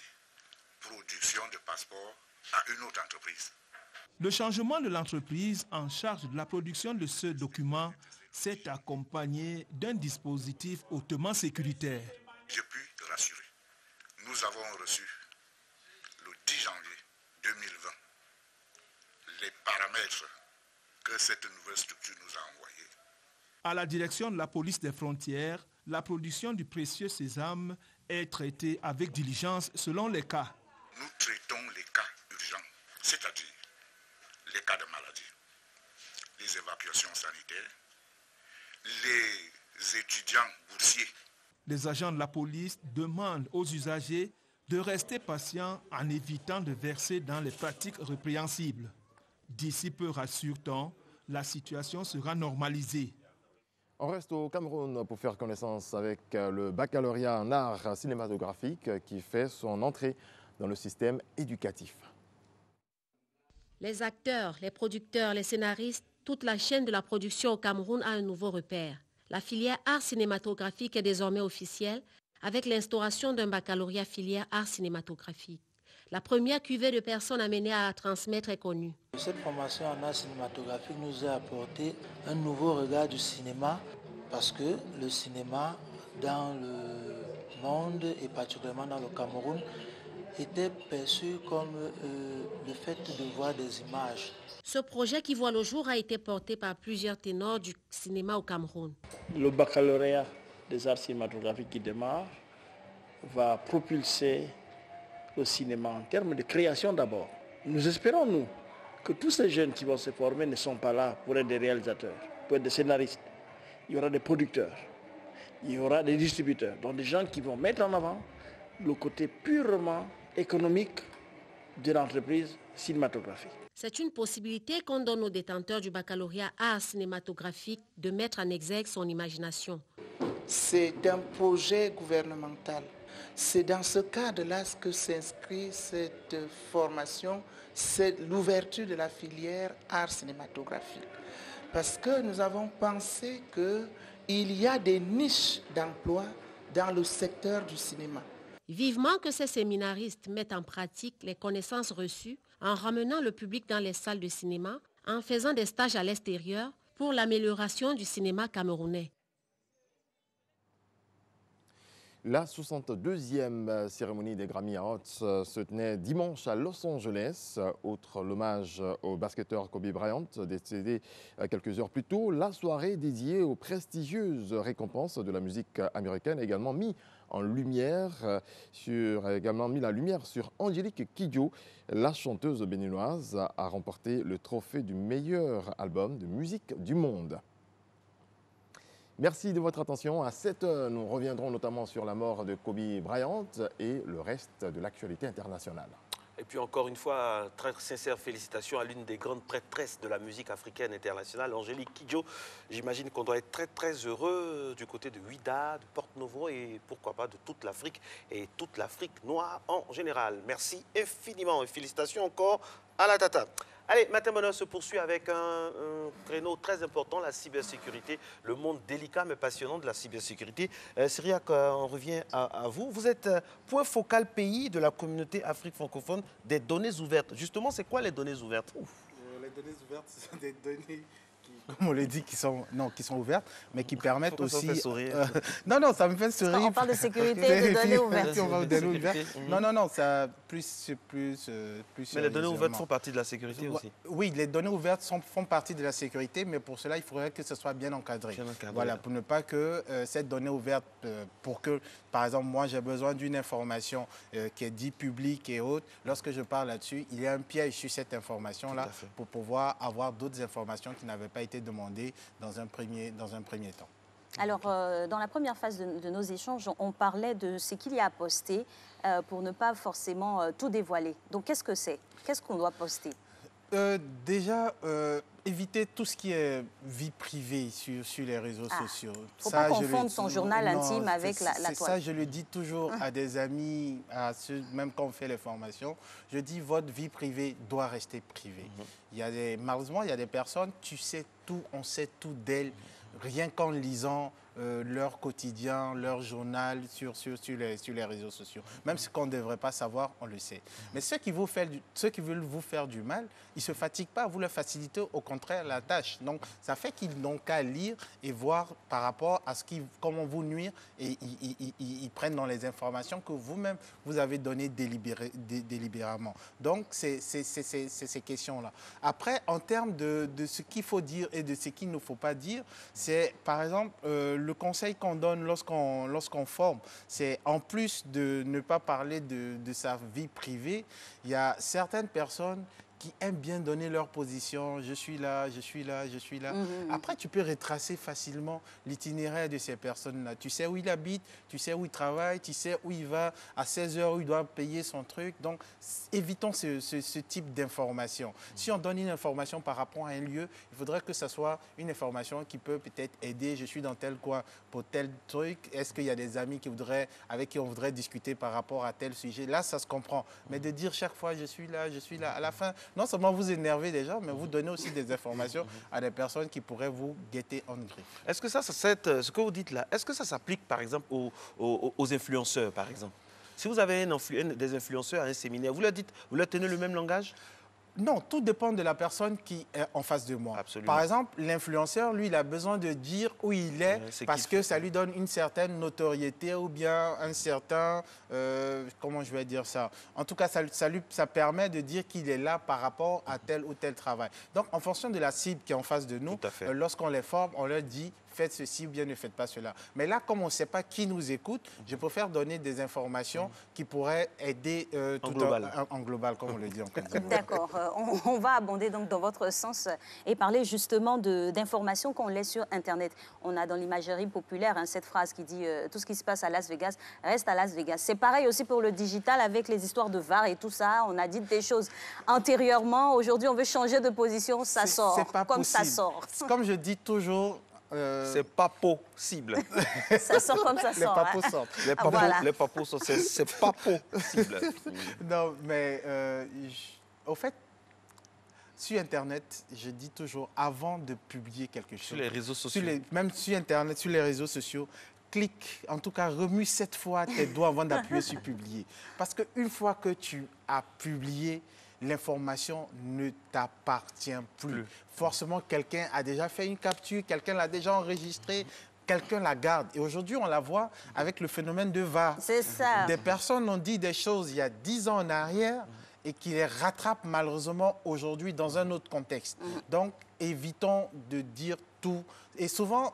production de passeports à une autre entreprise. Le changement de l'entreprise en charge de la production de ce document s'est accompagné d'un dispositif hautement sécuritaire. Je puis te rassurer, nous avons reçu le 10 janvier 2020 les paramètres que cette nouvelle structure nous a envoyés. À la direction de la police des frontières, la production du précieux sésame est traitée avec diligence selon les cas. Nous traitons les cas urgents, c'est-à-dire les cas de maladie, les évacuations sanitaires, les étudiants boursiers. Les agents de la police demandent aux usagers de rester patients en évitant de verser dans les pratiques répréhensibles. D'ici peu, rassure-t-on, la situation sera normalisée. On reste au Cameroun pour faire connaissance avec le baccalauréat en art cinématographique qui fait son entrée dans le système éducatif. Les acteurs, les producteurs, les scénaristes, toute la chaîne de la production au Cameroun a un nouveau repère. La filière art cinématographique est désormais officielle avec l'instauration d'un baccalauréat filière art cinématographique. La première cuvée de personnes amenées à transmettre est connue. Cette formation en art cinématographique nous a apporté un nouveau regard du cinéma parce que le cinéma dans le monde et particulièrement dans le Cameroun était perçu comme le fait de voir des images. Ce projet qui voit le jour a été porté par plusieurs ténors du cinéma au Cameroun. Le baccalauréat des arts cinématographiques qui démarre va propulser le cinéma en termes de création d'abord. Nous espérons, nous, que tous ces jeunes qui vont se former ne sont pas là pour être des réalisateurs, pour être des scénaristes. Il y aura des producteurs, il y aura des distributeurs, donc des gens qui vont mettre en avant le côté purement économique de l'entreprise cinématographique. C'est une possibilité qu'on donne aux détenteurs du baccalauréat art cinématographique de mettre en exergue son imagination. C'est un projet gouvernemental. C'est dans ce cadre-là que s'inscrit cette formation, c'est l'ouverture de la filière art cinématographique. Parce que nous avons pensé qu'il y a des niches d'emploi dans le secteur du cinéma. Vivement que ces séminaristes mettent en pratique les connaissances reçues en ramenant le public dans les salles de cinéma, en faisant des stages à l'extérieur pour l'amélioration du cinéma camerounais. La 62e cérémonie des Grammy Awards se tenait dimanche à Los Angeles. Outre l'hommage au basketteur Kobe Bryant, décédé quelques heures plus tôt, la soirée dédiée aux prestigieuses récompenses de la musique américaine a également mis en lumière, également mis la lumière sur Angélique Kidjo. La chanteuse béninoise a remporté le trophée du meilleur album de musique du monde. Merci de votre attention. À 7h, nous reviendrons notamment sur la mort de Kobe Bryant et le reste de l'actualité internationale. Et puis encore une fois, très sincères félicitations à l'une des grandes prêtresses de la musique africaine internationale, Angélique Kidjo. J'imagine qu'on doit être très très heureux du côté de Ouida, de Porto-Novo et pourquoi pas de toute l'Afrique et toute l'Afrique noire en général. Merci infiniment et félicitations encore à la Tata. Allez, Matin Bonheur se poursuit avec un créneau très important, la cybersécurité, le monde délicat mais passionnant de la cybersécurité. Cyriac, on revient à vous. Vous êtes point focal pays de la communauté Afrique francophone des données ouvertes. Justement, c'est quoi les données ouvertes? Les données ouvertes, ce sont des données comme on le dit, qui sont ouvertes, mais qui permettent aussi... Ça me fait sourire. Non, ça me fait sourire. On parle de sécurité, de données ouvertes. On parle de données ouvertes. Non, ça plus... Mais les données ouvertes font partie de la sécurité aussi. Oui, les données ouvertes font partie de la sécurité, mais pour cela, il faudrait que ce soit bien encadré. Voilà, pour ne pas que cette donnée ouverte, pour que, par exemple, moi, j'ai besoin d'une information qui est dite publique et autre, lorsque je parle là-dessus, il y a un piège sur cette information-là pour pouvoir avoir d'autres informations qui n'avaient pas été demandées dans un premier temps. Alors, dans la première phase de nos échanges, on parlait de ce qu'il y a à poster pour ne pas forcément tout dévoiler. Donc, qu'est-ce que c'est? Qu'est-ce qu'on doit poster? Déjà, éviter tout ce qui est vie privée sur les réseaux sociaux. Il ne faut pas confondre son journal intime avec la toile. Ça, je le dis toujours à des amis, même quand on fait les formations. Je dis, votre vie privée doit rester privée. Malheureusement, il y a des personnes, tu sais tout, on sait tout d'elles, rien qu'en lisant leur quotidien, leur journal sur les réseaux sociaux. Même ce qu'on ne devrait pas savoir, on le sait. Mais ceux qui veulent vous faire du mal, ils ne se fatiguent pas, vous leur facilitez au contraire la tâche. Donc, ça fait qu'ils n'ont qu'à lire et voir par rapport à comment vous nuire et ils prennent dans les informations que vous-même, vous avez données délibérément. Donc, c'est ces questions-là. Après, en termes de ce qu'il faut dire et de ce qu'il ne faut pas dire, c'est, par exemple, le conseil qu'on donne lorsqu'on forme, c'est en plus de ne pas parler de sa vie privée, il y a certaines personnes qui aiment bien donner leur position. Je suis là, je suis là, je suis là. Après, tu peux retracer facilement l'itinéraire de ces personnes-là. Tu sais où il habite, tu sais où il travaille, tu sais où il va à 16 heures, où il doit payer son truc. Donc, évitons ce type d'information. Si on donne une information par rapport à un lieu, il faudrait que ce soit une information qui peut peut-être aider. Je suis dans tel coin pour tel truc. Est-ce qu'il y a des amis avec qui on voudrait discuter par rapport à tel sujet? Là, ça se comprend. Mais de dire chaque fois, je suis là, à la fin, non seulement vous énervez les gens, mais vous donnez aussi des informations à des personnes qui pourraient vous guetter en griffe. Est-ce que ce que vous dites là, est-ce que ça s'applique par exemple aux influenceurs, par exemple? Si vous avez des influenceurs à un séminaire, vous leur tenez le même langage? Non, tout dépend de la personne qui est en face de moi. Absolument. Par exemple, l'influenceur, lui, il a besoin de dire où il est parce que ça lui donne une certaine notoriété ou bien un certain... comment je vais dire ça? En tout cas, ça permet de dire qu'il est là par rapport à tel ou tel travail. Donc, en fonction de la cible qui est en face de nous, lorsqu'on les forme, on leur dit... faites ceci ou bien ne faites pas cela. Mais là, comme on ne sait pas qui nous écoute, je préfère donner des informations qui pourraient aider en global, comme on le dit en Côte d'Ivoire. D'accord. On va abonder donc dans votre sens et parler justement d'informations qu'on laisse sur Internet. On a dans l'imagerie populaire cette phrase qui dit tout ce qui se passe à Las Vegas reste à Las Vegas. C'est pareil aussi pour le digital avec les histoires de VAR et tout ça. On a dit des choses antérieurement. Aujourd'hui, on veut changer de position. Ça sort comme ça sort. Comme je dis toujours... C'est pas possible. Ça sort comme ça sort. Les papos sortent. Les papos sortent, c'est pas possible. Non, mais au fait, sur Internet, je dis toujours, avant de publier quelque chose... Sur les réseaux sociaux. Même sur Internet, sur les réseaux sociaux, clique, en tout cas, remue 7 fois tes doigts avant d'appuyer sur publier. Parce qu'une fois que tu as publié, l'information ne t'appartient plus. Forcément, quelqu'un a déjà fait une capture, quelqu'un l'a déjà enregistré, quelqu'un la garde. Et aujourd'hui, on la voit avec le phénomène de VAR. C'est ça. Des personnes ont dit des choses il y a 10 ans en arrière et qui les rattrapent malheureusement aujourd'hui dans un autre contexte. Donc, évitons de dire tout. Et souvent...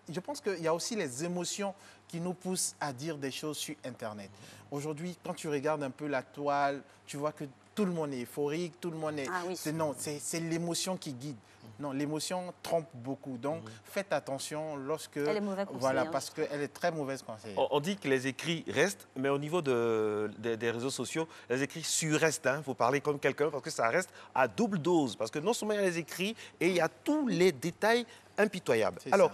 je pense qu'il y a aussi les émotions qui nous poussent à dire des choses sur Internet. Aujourd'hui, quand tu regardes un peu la toile, tu vois que tout le monde est euphorique, tout le monde est... Ah oui. C'est l'émotion qui guide. Non, l'émotion trompe beaucoup. Donc, faites attention lorsque... Elle est mauvaise conseillère. Voilà, parce qu'elle est très mauvaise conseillère. On dit que les écrits restent, mais au niveau des réseaux sociaux, les écrits surrestent. Il faut parler comme quelqu'un parce que ça reste à double dose. Parce que non seulement il y a les écrits et il y a tous les détails impitoyables. Alors,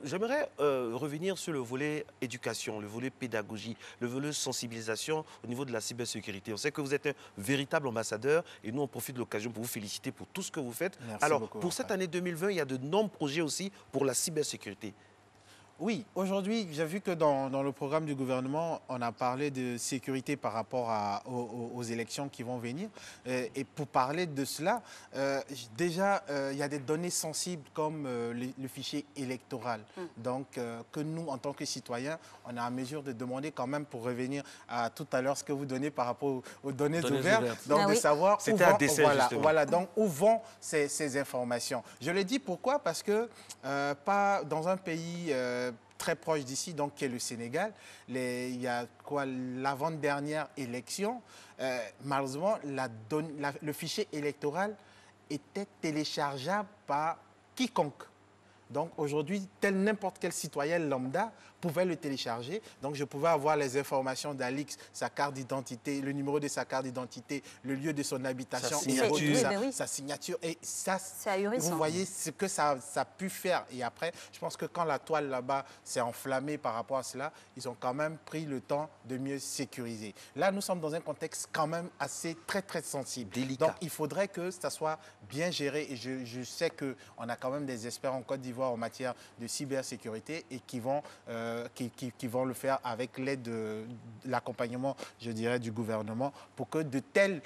j'aimerais revenir sur le volet éducation, le volet pédagogie, le volet sensibilisation au niveau de la cybersécurité. On sait que vous êtes un véritable ambassadeur et nous, on profite de l'occasion pour vous féliciter pour tout ce que vous faites. Merci Alors, beaucoup, pour cette année 2020, il y a de nombreux projets aussi pour la cybersécurité. Oui, aujourd'hui, j'ai vu que dans le programme du gouvernement, on a parlé de sécurité par rapport aux élections qui vont venir. Et pour parler de cela, déjà, il y a des données sensibles comme le fichier électoral. Donc, que nous, en tant que citoyens, on est en mesure de demander quand même, pour revenir à tout à l'heure, ce que vous donnez par rapport aux données ouvertes. Donc, de savoir où vont ces informations. Je le dis pourquoi? Parce que pas dans un pays... très proche d'ici, donc qui est le Sénégal. Il y a quoi, l'avant-dernière élection, malheureusement, le fichier électoral était téléchargeable par quiconque. Donc aujourd'hui, tel n'importe quel citoyen lambda pouvait le télécharger. Donc je pouvais avoir les informations d'Alix, sa carte d'identité, le numéro de sa carte d'identité, le lieu de son habitation, sa signature. Et ça, vous voyez ce que ça a pu faire. Et après, je pense que quand la toile là-bas s'est enflammée par rapport à cela, ils ont quand même pris le temps de mieux sécuriser. Là, nous sommes dans un contexte quand même assez très sensible. Délicat. Donc il faudrait que ça soit bien géré. Et je sais qu'on a quand même des experts en Côte d'Ivoire en matière de cybersécurité et qui vont le faire avec l'aide de l'accompagnement, je dirais, du gouvernement pour que de telles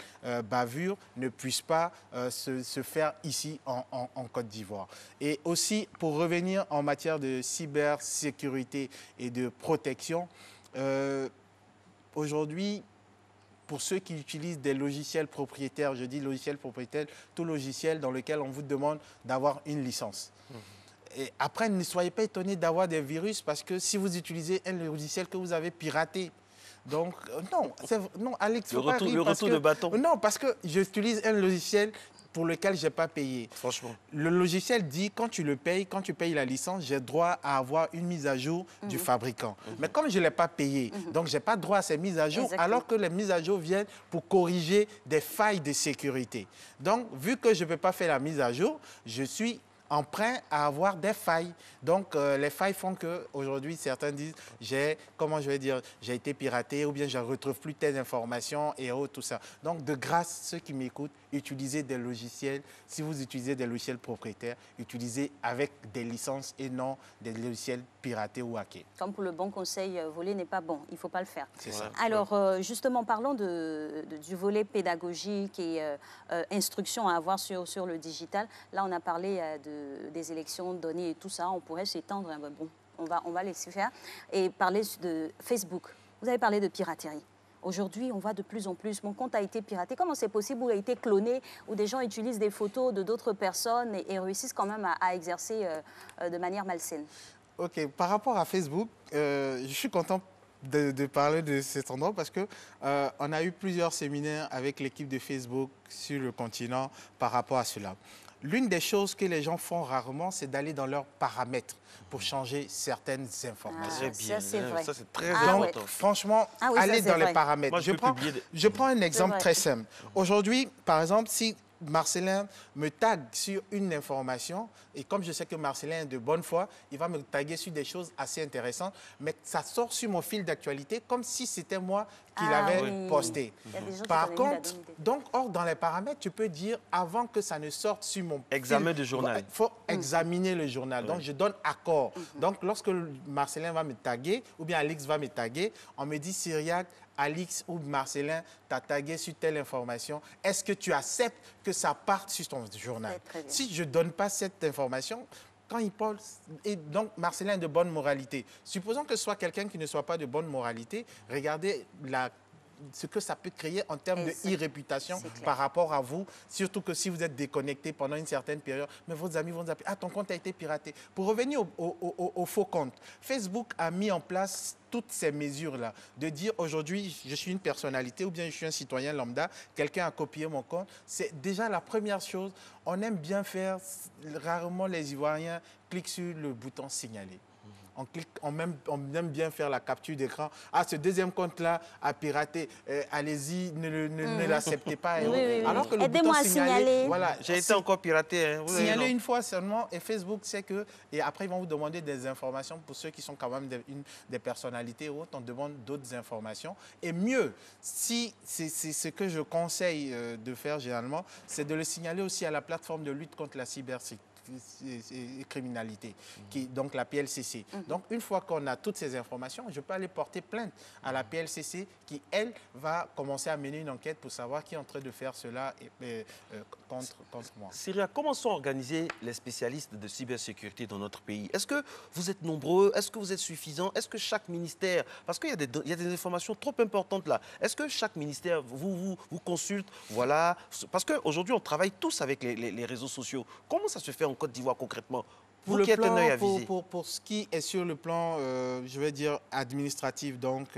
bavures ne puissent pas se faire ici en Côte d'Ivoire. Et aussi, pour revenir en matière de cybersécurité et de protection, aujourd'hui, pour ceux qui utilisent des logiciels propriétaires, je dis logiciel propriétaire, tout logiciel dans lequel on vous demande d'avoir une licence. Et après, ne soyez pas étonnés d'avoir des virus parce que si vous utilisez un logiciel que vous avez piraté, donc non, Alex, le retour de bâton. Non, parce que j'utilise un logiciel pour lequel je n'ai pas payé. Franchement. Le logiciel dit, quand tu payes la licence, j'ai droit à avoir une mise à jour du fabricant. Mais comme je ne l'ai pas payé, donc je n'ai pas droit à ces mises à jour, alors que les mises à jour viennent pour corriger des failles de sécurité. Donc, vu que je ne peux pas faire la mise à jour, je suis emprunt à avoir des failles. Donc, les failles font qu'aujourd'hui, certains disent, j'ai été piraté ou bien je ne retrouve plus telles informations et autres, tout ça. Donc, de grâce, ceux qui m'écoutent, utilisez des logiciels. Si vous utilisez des logiciels propriétaires, utilisez avec des licences et non des logiciels piratés ou hackés. Comme pour le bon conseil, voler n'est pas bon. Il ne faut pas le faire. C'est ça. Alors, justement, parlons du volet pédagogique et instruction à avoir sur le digital. Là, on a parlé des élections, de données et tout ça. On pourrait s'étendre. Bon, on va laisser faire. Et parler de Facebook. Vous avez parlé de piraterie. Aujourd'hui, on voit de plus en plus, mon compte a été piraté. Comment c'est possible? Ou a été cloné, où des gens utilisent des photos de d'autres personnes et réussissent quand même à exercer de manière malsaine. OK. Par rapport à Facebook, je suis content de parler de cet endroit parce qu'on a eu plusieurs séminaires avec l'équipe de Facebook sur le continent par rapport à cela. L'une des choses que les gens font rarement, c'est d'aller dans leurs paramètres pour changer certaines informations. Ça, c'est vrai. Ça, c'est très important. Donc, franchement, allez dans les paramètres. Moi, je prends un exemple très simple. Aujourd'hui, par exemple, si Marcelin me tague sur une information, et comme je sais que Marcelin est de bonne foi, il va me taguer sur des choses assez intéressantes, mais ça sort sur mon fil d'actualité comme si c'était moi qui l'avais posté. Par contre, dans les paramètres, tu peux dire avant que ça ne sorte sur mon examen fil, de journal. Il faut examiner le journal. Donc, je donne accord. Donc, lorsque Marcelin va me taguer, ou bien Alix va me taguer, on me dit, Cyriac, Alix ou Marcelin t'a tagué sur telle information. Est-ce que tu acceptes que ça parte sur ton journal? Si je ne donne pas cette information, quand il parle, et donc Marcelin est de bonne moralité. Supposons que ce soit quelqu'un qui ne soit pas de bonne moralité, regardez ce que ça peut créer en termes d'irréputation par rapport à vous, surtout que si vous êtes déconnecté pendant une certaine période, mais vos amis vont vous appeler, ah, ton compte a été piraté. Pour revenir au faux compte, Facebook a mis en place toutes ces mesures-là, de dire aujourd'hui, je suis une personnalité ou bien je suis un citoyen lambda, quelqu'un a copié mon compte, c'est déjà la première chose. On aime bien faire, rarement les Ivoiriens cliquent sur le bouton signaler. On aime bien faire la capture d'écran. Ah, ce deuxième compte-là a piraté. Allez-y, ne l'acceptez pas. Alors que le bouton signaler, voilà, j'ai été encore piraté. Hein. Signaler une fois seulement et Facebook sait que... Et après, ils vont vous demander des informations pour ceux qui sont quand même des personnalités ou autres. On demande d'autres informations. Et mieux, si c'est ce que je conseille de faire généralement, c'est de le signaler aussi à la plateforme de lutte contre la cybercriminalité, donc la PLCC. Donc, une fois qu'on a toutes ces informations, je peux aller porter plainte à la PLCC qui, elle, va commencer à mener une enquête pour savoir qui est en train de faire cela contre moi. Syria, comment sont organisés les spécialistes de cybersécurité dans notre pays? Est-ce que vous êtes nombreux? Est-ce que vous êtes suffisants? Est-ce que chaque ministère... Parce qu'il y a des informations trop importantes là. Est-ce que chaque ministère vous consulte? Voilà. Parce qu'aujourd'hui, on travaille tous avec les réseaux sociaux. Comment ça se fait en Côte d'Ivoire concrètement? Pour ce qui est sur le plan, je vais dire, administratif, donc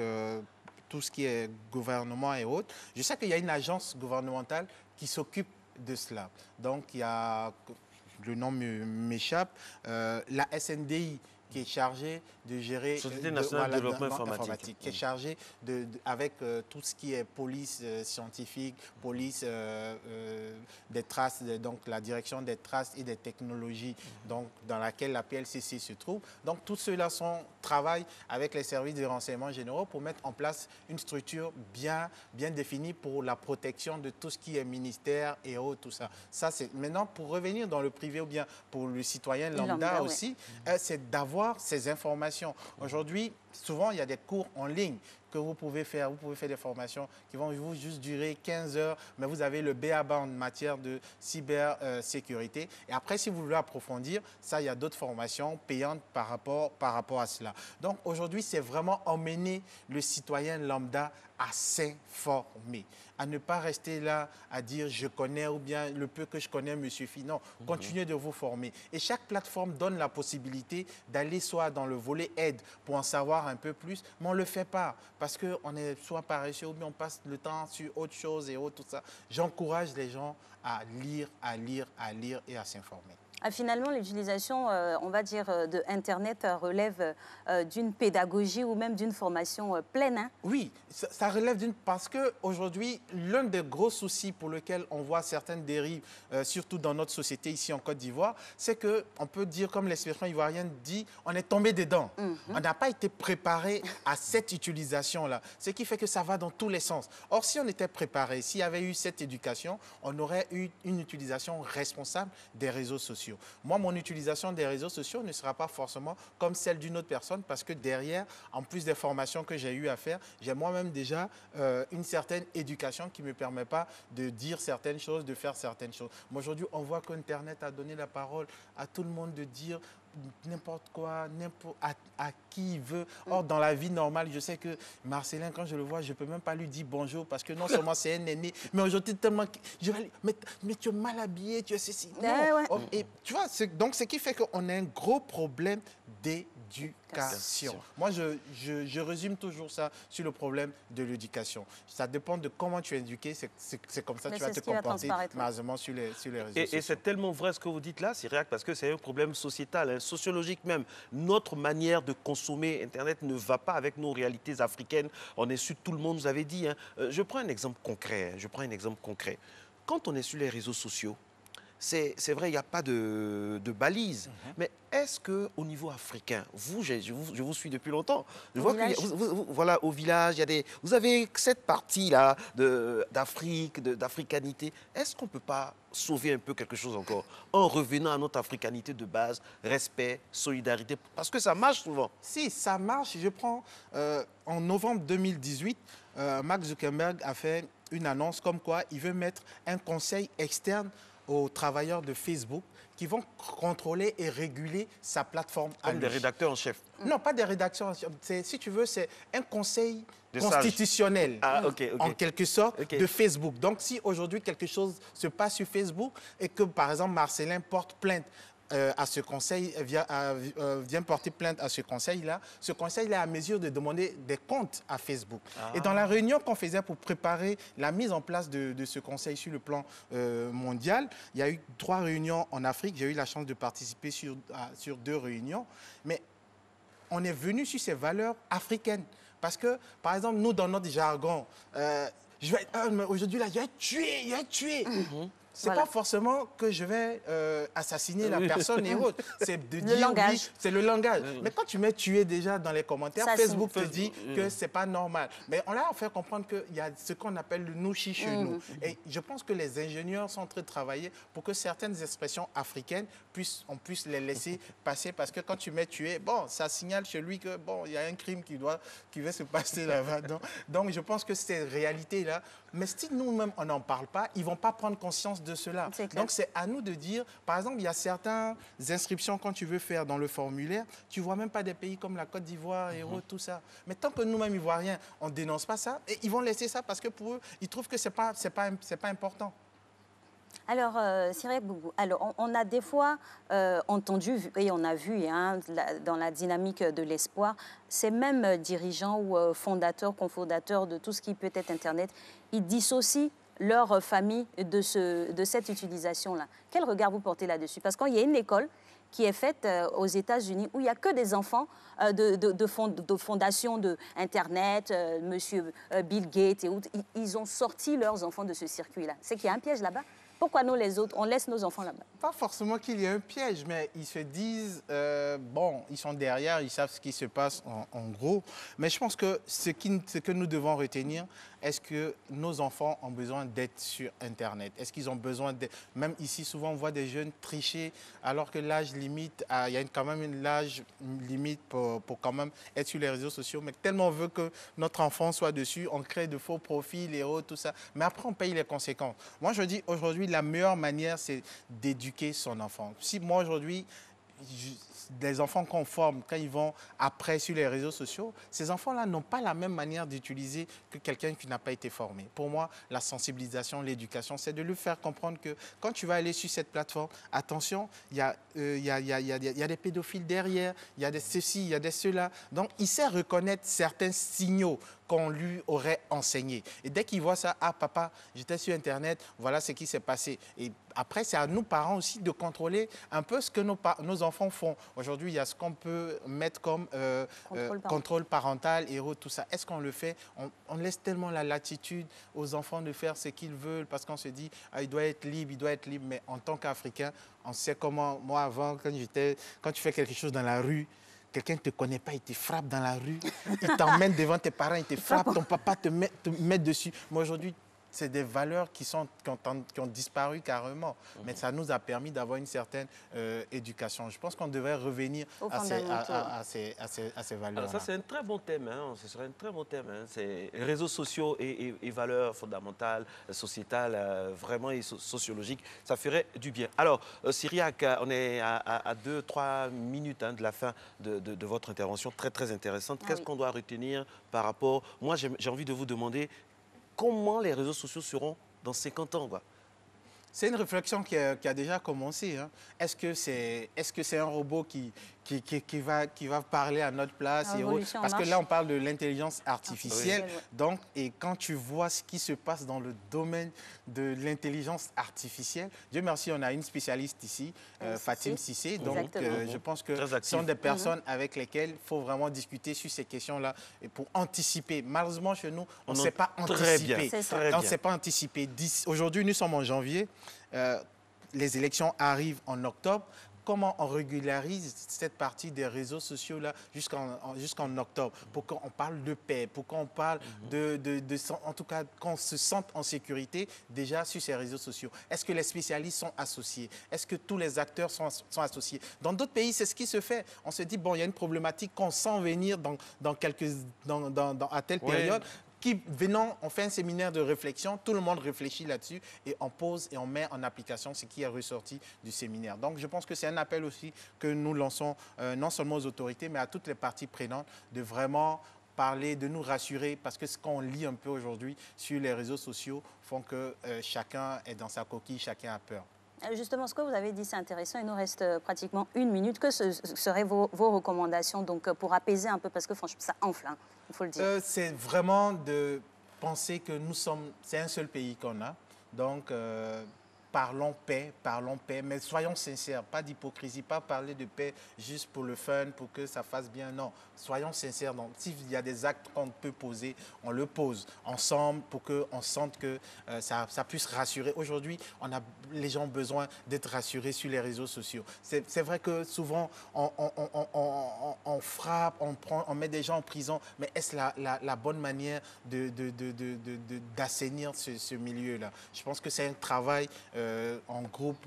tout ce qui est gouvernement et autres, je sais qu'il y a une agence gouvernementale qui s'occupe de cela. Donc, il y a, le nom m'échappe, la SNDI qui est chargée de gérer... Société nationale de développement informatique. Qui est chargée avec tout ce qui est police scientifique, police des traces, donc la direction des traces et des technologies, donc, dans laquelle la PLCC se trouve. Donc, tous ceux-là travaillent avec les services de renseignement généraux pour mettre en place une structure bien définie pour la protection de tout ce qui est ministère et autres, tout ça. Ça, c'est maintenant, pour revenir dans le privé ou bien pour le citoyen lambda aussi, c'est d'avoir ces informations. Aujourd'hui, souvent, il y a des cours en ligne que vous pouvez faire. Vous pouvez faire des formations qui vont vous juste durer 15 heures, mais vous avez le b.a.-ba en matière de cybersécurité. Et après, si vous voulez approfondir, ça, il y a d'autres formations payantes par rapport à cela. Donc, aujourd'hui, c'est vraiment emmener le citoyen lambda à s'informer, à ne pas rester là à dire je connais ou bien le peu que je connais me suffit. Non, continuez de vous former. Et chaque plateforme donne la possibilité d'aller soit dans le volet aide pour en savoir un peu plus, mais on ne le fait pas parce qu'on est soit paresseux ou bien on passe le temps sur autre chose et autre, tout ça. J'encourage les gens à lire et à s'informer. Finalement, l'utilisation, on va dire, de Internet relève d'une pédagogie ou même d'une formation pleine. Hein? Oui, ça relève d'une... Parce qu'aujourd'hui, l'un des gros soucis pour lesquels on voit certaines dérives, surtout dans notre société ici en Côte d'Ivoire, c'est qu'on peut dire, comme l'expression ivoirienne dit, on est tombé dedans. On n'a pas été préparé à cette utilisation-là, ce qui fait que ça va dans tous les sens. Or, si on était préparé, s'il y avait eu cette éducation, on aurait eu une utilisation responsable des réseaux sociaux. Moi, mon utilisation des réseaux sociaux ne sera pas forcément comme celle d'une autre personne parce que derrière, en plus des formations que j'ai eu à faire, j'ai moi-même déjà une certaine éducation qui ne me permet pas de dire certaines choses, de faire certaines choses. Mais aujourd'hui, on voit qu'Internet a donné la parole à tout le monde de dire n'importe quoi, à qui il veut. Or, dans la vie normale, je sais que Marcelin, quand je le vois, je ne peux même pas lui dire bonjour parce que non seulement c'est un aîné, mais aujourd'hui, tellement... Mais tu es mal habillé, tu es ceci. Non. Et tu vois, donc ce qui fait qu'on a un gros problème d'éducation. Moi, je résume toujours ça sur le problème de l'éducation. Ça dépend de comment tu es éduqué, c'est comme ça que tu vas te comporter malheureusement sur les réseaux sociaux. Et c'est tellement vrai ce que vous dites là, Syriac, parce que c'est un problème sociétal, hein, sociologique même. Notre manière de consommer Internet ne va pas avec nos réalités africaines. On est sur tout le monde, vous avez dit. Hein. Je prends un exemple concret. Quand on est sur les réseaux sociaux, c'est vrai, il n'y a pas de balise. Mais est-ce qu'au niveau africain, je vous suis depuis longtemps, je vois que voilà, au village, vous avez cette partie-là d'Afrique, d'africanité. Est-ce qu'on ne peut pas sauver un peu quelque chose encore en revenant à notre africanité de base, respect, solidarité? Parce que ça marche souvent. Si, ça marche. Je prends en novembre 2018, Mark Zuckerberg a fait une annonce comme quoi il veut mettre un conseil externe aux travailleurs de Facebook qui vont contrôler et réguler sa plateforme. Comme des rédacteurs en chef. Non, pas des rédacteurs en chef. Si tu veux, c'est un conseil constitutionnel, en quelque sorte, de Facebook. Donc, si aujourd'hui quelque chose se passe sur Facebook et que, par exemple, Marcelin porte plainte à ce conseil, vient porter plainte à ce conseil-là est à mesure de demander des comptes à Facebook. Et dans la réunion qu'on faisait pour préparer la mise en place de ce conseil sur le plan mondial, il y a eu 3 réunions en Afrique. J'ai eu la chance de participer sur 2 réunions. Mais on est venu sur ces valeurs africaines. Parce que, par exemple, nous, dans notre jargon, aujourd'hui, là, je vais tuer. C'est pas forcément que je vais assassiner la personne et autres. C'est de dire oui, c'est le langage. Mais quand tu mets tuer déjà dans les commentaires, Facebook te dit que c'est pas normal. Mais on a fait comprendre qu'il y a ce qu'on appelle le nouchi chez nous. Et je pense que les ingénieurs sont en train de travailler pour que certaines expressions africaines on puisse les laisser passer. Parce que quand tu mets tuer, bon, ça signale chez lui que bon, il y a un crime qui va se passer là-bas. Donc je pense que ces réalités-là, mais si nous-mêmes on n'en parle pas, ils ne vont pas prendre conscience de cela. Donc c'est à nous de dire, par exemple, il y a certaines inscriptions quand tu veux faire dans le formulaire, tu ne vois même pas des pays comme la Côte d'Ivoire et autres, tout ça. Mais tant que nous-mêmes Ivoiriens, on ne dénonce pas ça, et ils vont laisser ça parce que pour eux, ils trouvent que ce n'est pas important. Alors, Cyril Boubou, on a des fois entendu et on a vu dans la dynamique de l'espoir, ces mêmes dirigeants ou fondateurs, cofondateurs de tout ce qui peut être Internet, ils dissocient leur famille de cette utilisation-là. Quel regard vous portez là-dessus? Parce qu'il y a une école qui est faite aux États-Unis où il n'y a que des enfants de fondations d'Internet, monsieur Bill Gates et autres. Ils ont sorti leurs enfants de ce circuit-là. C'est qu'il y a un piège là-bas? Pourquoi nous, les autres, on laisse nos enfants là-bas? Pas forcément qu'il y ait un piège, mais ils se disent, bon, ils sont derrière, ils savent ce qui se passe en gros. Mais je pense que ce que nous devons retenir, est-ce que nos enfants ont besoin d'être sur Internet? Est-ce qu'ils ont besoin d'être... Même ici, souvent, on voit des jeunes tricher, alors que l'âge limite, il y a quand même une âge limite pour quand même être sur les réseaux sociaux. Mais tellement on veut que notre enfant soit dessus, on crée de faux profils et autres, tout ça. Mais après, on paye les conséquences. Moi, je dis aujourd'hui, la meilleure manière, c'est d'éduquer son enfant. Si moi, aujourd'hui, des enfants qu'on forme, quand ils vont après sur les réseaux sociaux, ces enfants-là n'ont pas la même manière d'utiliser que quelqu'un qui n'a pas été formé. Pour moi, la sensibilisation, l'éducation, c'est de lui faire comprendre que quand tu vas aller sur cette plateforme, attention, il y a des pédophiles derrière, il y a des ceci, il y a des cela. Donc, il sait reconnaître certains signaux qu'on lui aurait enseigné. Et dès qu'il voit ça, ah papa, j'étais sur Internet, voilà ce qui s'est passé. Et après, c'est à nous, parents aussi, de contrôler un peu ce que nos enfants font. Aujourd'hui, il y a ce qu'on peut mettre comme contrôle parental et tout ça. Est-ce qu'on le fait? On laisse tellement la latitude aux enfants de faire ce qu'ils veulent parce qu'on se dit, ah, il doit être libre, il doit être libre. Mais en tant qu'Africain, on sait comment, moi avant, quand tu fais quelque chose dans la rue, quelqu'un ne te connaît pas, il te frappe dans la rue, il t'emmène devant tes parents, il te frappe, ton papa te met dessus. Mais aujourd'hui, c'est des valeurs qui ont disparu carrément. Mais ça nous a permis d'avoir une certaine éducation. Je pense qu'on devrait revenir à ces valeurs. Alors ça, c'est un très bon thème. Ce serait un très bon thème. C'est réseaux sociaux et valeurs fondamentales, sociétales, vraiment et sociologiques. Ça ferait du bien. Alors, Cyriac, on est à 2-3 minutes de la fin de votre intervention. Très, très intéressante. Qu'est-ce qu'on doit retenir par rapport... Moi, j'ai envie de vous demander... Comment les réseaux sociaux seront dans 50 ans, quoi? C'est une réflexion qui a déjà commencé. Est-ce que c'est un robot qui va parler à notre place parce que là, on parle de l'intelligence artificielle. Donc, et quand tu vois ce qui se passe dans le domaine de l'intelligence artificielle, Dieu merci, on a une spécialiste ici, Fatim Cissé. Donc, je pense que ce sont des personnes avec lesquelles il faut vraiment discuter sur ces questions-là et pour anticiper. Malheureusement, chez nous, on ne sait pas anticiper. On ne sait pas anticiper. Aujourd'hui, nous sommes en janvier. Les élections arrivent en octobre. Comment on régularise cette partie des réseaux sociaux-là jusqu'en octobre pour qu'on parle de paix, pour qu'on parle en tout cas, qu'on se sente en sécurité déjà sur ces réseaux sociaux. Est-ce que les spécialistes sont associés? Est-ce que tous les acteurs sont associés? Dans d'autres pays, c'est ce qui se fait. On se dit, bon, il y a une problématique qu'on sent venir à telle période. qui venons, on fait un séminaire de réflexion, tout le monde réfléchit là-dessus et on pose et on met en application ce qui est ressorti du séminaire. Donc je pense que c'est un appel aussi que nous lançons non seulement aux autorités, mais à toutes les parties prenantes de vraiment parler, de nous rassurer, parce que ce qu'on lit un peu aujourd'hui sur les réseaux sociaux font que chacun est dans sa coquille, chacun a peur. Justement, ce que vous avez dit, c'est intéressant. Il nous reste pratiquement 1 minute. Que seraient vos recommandations donc, pour apaiser un peu, parce que franchement, ça enfle, hein, il faut le dire. C'est vraiment de penser que nous sommes, c'est un seul pays qu'on a. Donc, parlons paix, mais soyons sincères, pas d'hypocrisie, pas parler de paix juste pour le fun, pour que ça fasse bien, non. Soyons sincères, donc s'il y a des actes qu'on peut poser, on le pose ensemble pour qu'on sente que ça puisse rassurer. Aujourd'hui, les gens ont besoin d'être rassurés sur les réseaux sociaux. C'est vrai que souvent, on frappe, on met des gens en prison, mais est-ce la bonne manière d'assainir ce milieu-là? Je pense que c'est un travail en groupe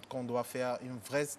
qu'on doit faire,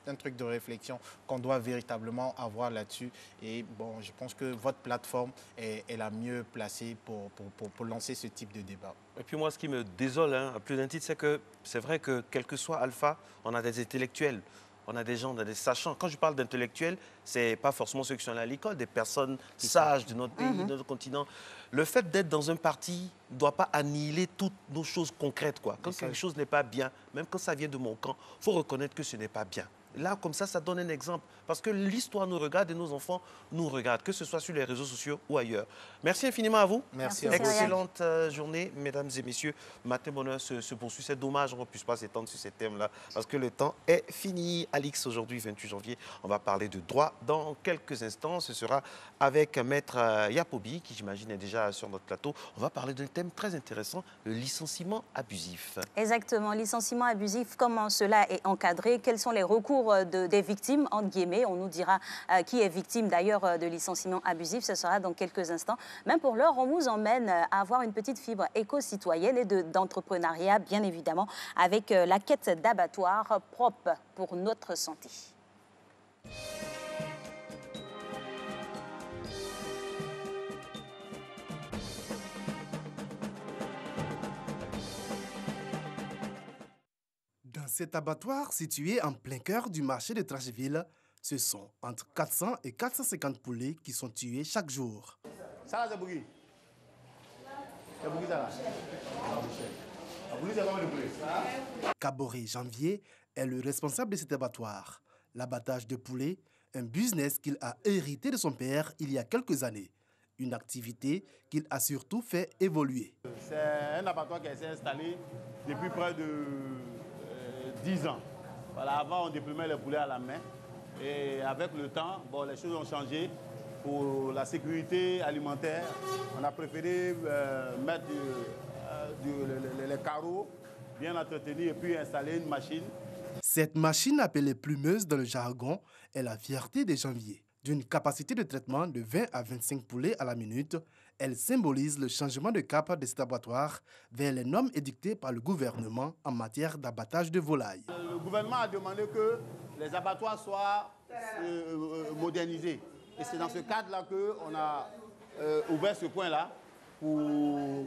un truc de réflexion qu'on doit véritablement avoir là-dessus. Et bon, je pense que votre plateforme est la mieux placée pour lancer ce type de débat. Et puis moi, ce qui me désole, à plus d'un titre, c'est que c'est vrai que quel que soit Alpha, on a des intellectuels. On a des gens, on a des sachants. Quand je parle d'intellectuels, ce n'est pas forcément ceux qui sont allés à l'école, des personnes sages de notre pays, de notre continent. Le fait d'être dans un parti ne doit pas annihiler toutes nos choses concrètes, quoi. Quand quelque chose n'est pas bien, même quand ça vient de mon camp, il faut reconnaître que ce n'est pas bien. Là, comme ça donne un exemple. Parce que l'histoire nous regarde et nos enfants nous regardent, que ce soit sur les réseaux sociaux ou ailleurs. Merci infiniment à vous. Merci. Excellente journée, mesdames et messieurs. Matin Bonheur se poursuit. C'est dommage qu'on ne puisse pas s'étendre sur ces thèmes-là parce que le temps est fini. Alix, aujourd'hui, 28 janvier, on va parler de droit dans quelques instants. Ce sera avec Maître Yapobi, qui, j'imagine, est déjà sur notre plateau. On va parler d'un thème très intéressant, le licenciement abusif. Exactement. Licenciement abusif, comment cela est encadré? Quels sont les recours des victimes, entre guillemets? On nous dira qui est victime d'ailleurs de licenciement abusif. Ce sera dans quelques instants. Même pour l'heure, on vous emmène à avoir une petite fibre éco-citoyenne et d'entrepreneuriat, bien évidemment, avec la quête d'abattoirs propres pour notre santé. Dans cet abattoir situé en plein cœur du marché de Trashville, ce sont entre 400 et 450 poulets qui sont tués chaque jour. Ça là, c'est Bougui. C'est Bougui, ça là. Bougui, c'est comment le poulet? Kaboré Janvier est le responsable de cet abattoir. L'abattage de poulets, un business qu'il a hérité de son père il y a quelques années. Une activité qu'il a surtout fait évoluer. C'est un abattoir qui s'est installé depuis près de 10 ans. Voilà, avant, on déplumait les poulets à la main. Et avec le temps, bon, les choses ont changé. Pour la sécurité alimentaire, on a préféré mettre les carreaux bien entretenus et puis installer une machine. Cette machine appelée plumeuse dans le jargon est la fierté des Janvier. D'une capacité de traitement de 20 à 25 poulets à la minute, elle symbolise le changement de cap de cet abattoir vers les normes édictées par le gouvernement en matière d'abattage de volailles. Le gouvernement a demandé que les abattoirs soient modernisés. Et c'est dans ce cadre-là qu'on a ouvert ce point-là pour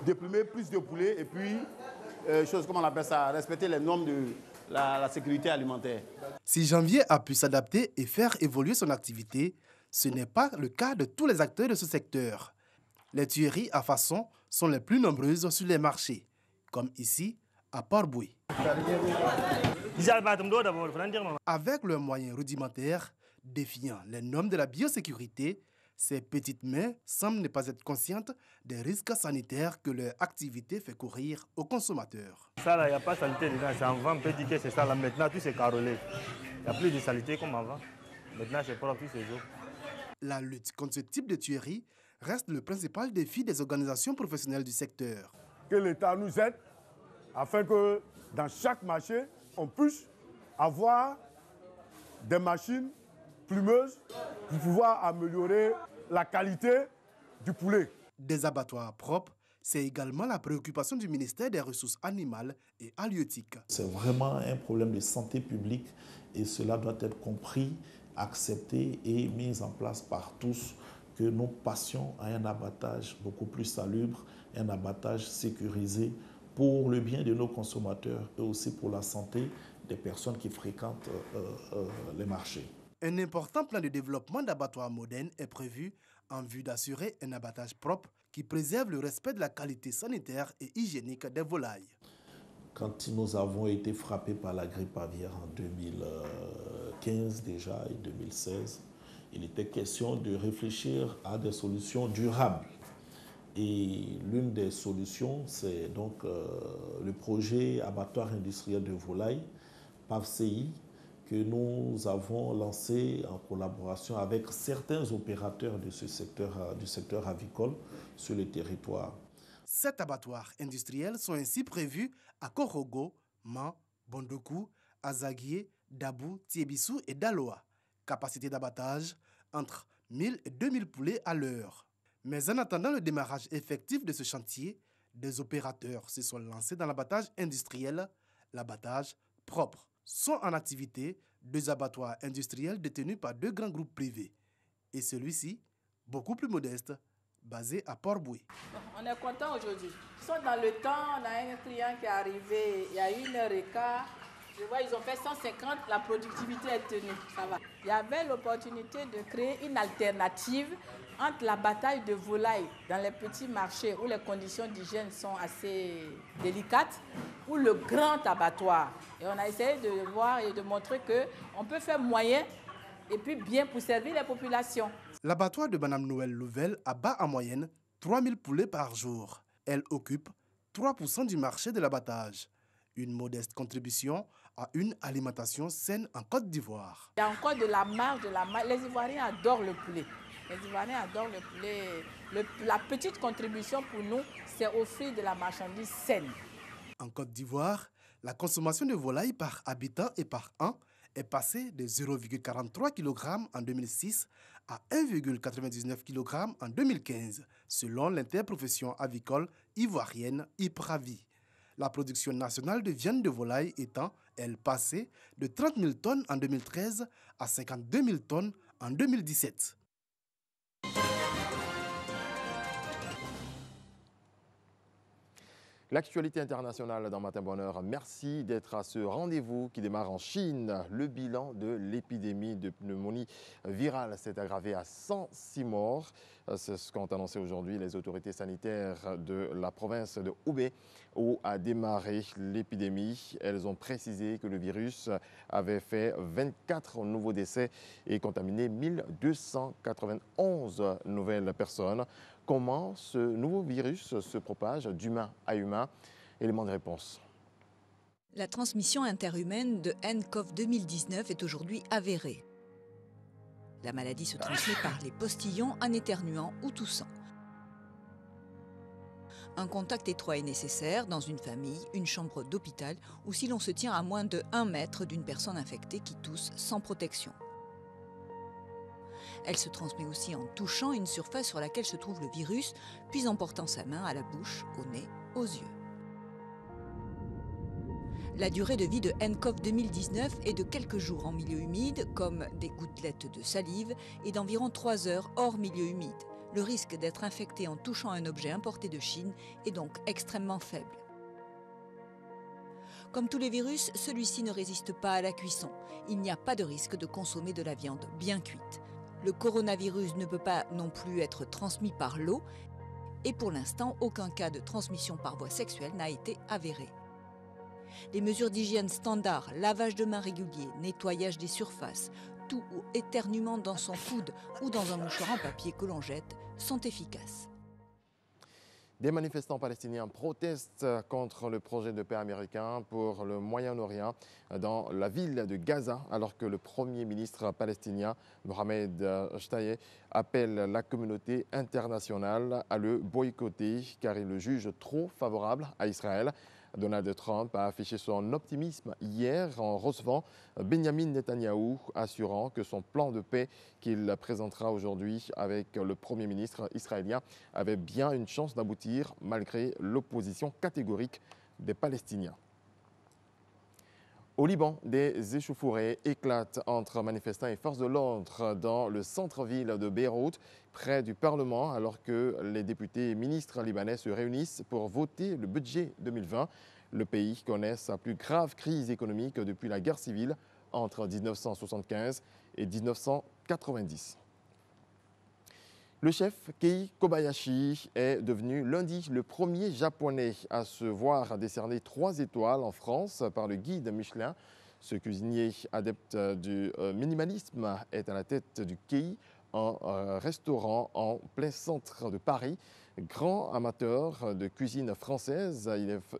déplumer plus de poulets et puis, comment on appelle ça, respecter les normes de la sécurité alimentaire. Si Janvier a pu s'adapter et faire évoluer son activité, ce n'est pas le cas de tous les acteurs de ce secteur. Les tueries à façon sont les plus nombreuses sur les marchés, comme ici à Port-Boué. Avec leurs moyens rudimentaires, défiant les normes de la biosécurité, ces petites mains semblent ne pas être conscientes des risques sanitaires que leur activité fait courir aux consommateurs. Ça, là, il n'y a pas de saleté dedans. C'est avant, on peut dire que c'est ça. Là, maintenant, tout c'est carrelé. Il n'y a plus de saleté comme avant. Maintenant, c'est propre tous ces jours. La lutte contre ce type de tuerie reste le principal défi des organisations professionnelles du secteur. Que l'État nous aide afin que dans chaque marché, on puisse avoir des machines plumeuses pour pouvoir améliorer la qualité du poulet. Des abattoirs propres, c'est également la préoccupation du ministère des Ressources animales et halieutiques. C'est vraiment un problème de santé publique et cela doit être compris, accepté et mis en place par tous, que nous passions à un abattage beaucoup plus salubre, un abattage sécurisé pour le bien de nos consommateurs et aussi pour la santé des personnes qui fréquentent les marchés. Un important plan de développement d'abattoirs modernes est prévu en vue d'assurer un abattage propre qui préserve le respect de la qualité sanitaire et hygiénique des volailles. Quand nous avons été frappés par la grippe aviaire en 2015 déjà et 2016, il était question de réfléchir à des solutions durables. Et l'une des solutions, c'est donc le projet abattoir industriel de volailles, PAVCI, que nous avons lancé en collaboration avec certains opérateurs de ce secteur, du secteur avicole sur le territoire. 7 abattoirs industriels sont ainsi prévus à Korogo, Man, Bondokou, Azaguié, Dabou, Tiébissou et Daloa. Capacité d'abattage entre 1000 et 2000 poulets à l'heure. Mais en attendant le démarrage effectif de ce chantier, des opérateurs se sont lancés dans l'abattage industriel, l'abattage propre. Sont en activité 2 abattoirs industriels détenus par 2 grands groupes privés. Et celui-ci, beaucoup plus modeste, basé à Port-Boué. On est content aujourd'hui. Ils sont dans le temps, on a un client qui est arrivé il y a 1h15. Je vois, ils ont fait 150, la productivité est tenue, ça va. Il y avait l'opportunité de créer une alternative entre la bataille de volailles dans les petits marchés où les conditions d'hygiène sont assez délicates, ou le grand abattoir. Et on a essayé de voir et de montrer qu'on peut faire moyen et puis bien pour servir les populations. L'abattoir de Madame Noël Louvel abat en moyenne 3000 poulets par jour. Elle occupe 3% du marché de l'abattage. Une modeste contribution à une alimentation saine en Côte d'Ivoire. Il y a encore de la marge, Les Ivoiriens adorent le poulet. Les Ivoiriens adorent le poulet. La petite contribution pour nous, c'est offrir de la marchandise saine. En Côte d'Ivoire, la consommation de volailles par habitant et par an est passée de 0,43 kg en 2006 à 1,99 kg en 2015, selon l'interprofession avicole ivoirienne IPRAVI. La production nationale de viande de volaille étant, elle, passée de 30 000 tonnes en 2013 à 52 000 tonnes en 2017. L'actualité internationale dans Matin Bonheur. Merci d'être à ce rendez-vous qui démarre en Chine. Le bilan de l'épidémie de pneumonie virale s'est aggravé à 106 morts. C'est ce qu'ont annoncé aujourd'hui les autorités sanitaires de la province de Hubei où a démarré l'épidémie. Elles ont précisé que le virus avait fait 24 nouveaux décès et contaminé 1291 nouvelles personnes. Comment ce nouveau virus se propage d'humain à humain? Élément de réponse. La transmission interhumaine de nCoV 2019 est aujourd'hui avérée. La maladie se transmet par les postillons en éternuant ou toussant. Un contact étroit est nécessaire dans une famille, une chambre d'hôpital ou si l'on se tient à moins de 1 mètre d'une personne infectée qui tousse sans protection. Elle se transmet aussi en touchant une surface sur laquelle se trouve le virus, puis en portant sa main à la bouche, au nez, aux yeux. La durée de vie de nCoV 2019 est de quelques jours en milieu humide, comme des gouttelettes de salive, et d'environ 3 heures hors milieu humide. Le risque d'être infecté en touchant un objet importé de Chine est donc extrêmement faible. Comme tous les virus, celui-ci ne résiste pas à la cuisson. Il n'y a pas de risque de consommer de la viande bien cuite. Le coronavirus ne peut pas non plus être transmis par l'eau et pour l'instant, aucun cas de transmission par voie sexuelle n'a été avéré. Les mesures d'hygiène standards, lavage de mains régulier, nettoyage des surfaces, tout ou éternuement dans son coude ou dans un mouchoir en papier que l'on jette sont efficaces. Des manifestants palestiniens protestent contre le projet de paix américain pour le Moyen-Orient dans la ville de Gaza, alors que le Premier ministre palestinien, Mohamed Shtayyeh, appelle la communauté internationale à le boycotter car il le juge trop favorable à Israël. Donald Trump a affiché son optimisme hier en recevant Benjamin Netanyahou, assurant que son plan de paix qu'il présentera aujourd'hui avec le Premier ministre israélien avait bien une chance d'aboutir malgré l'opposition catégorique des Palestiniens. Au Liban, des échauffourées éclatent entre manifestants et forces de l'ordre dans le centre-ville de Beyrouth, près du Parlement, alors que les députés et ministres libanais se réunissent pour voter le budget 2020. Le pays connaît sa plus grave crise économique depuis la guerre civile entre 1975 et 1990. Le chef Kei Kobayashi est devenu lundi le premier japonais à se voir décerner 3 étoiles en France par le guide Michelin. Ce cuisinier adepte du minimalisme est à la tête du Kei, un restaurant en plein centre de Paris. Grand amateur de cuisine française,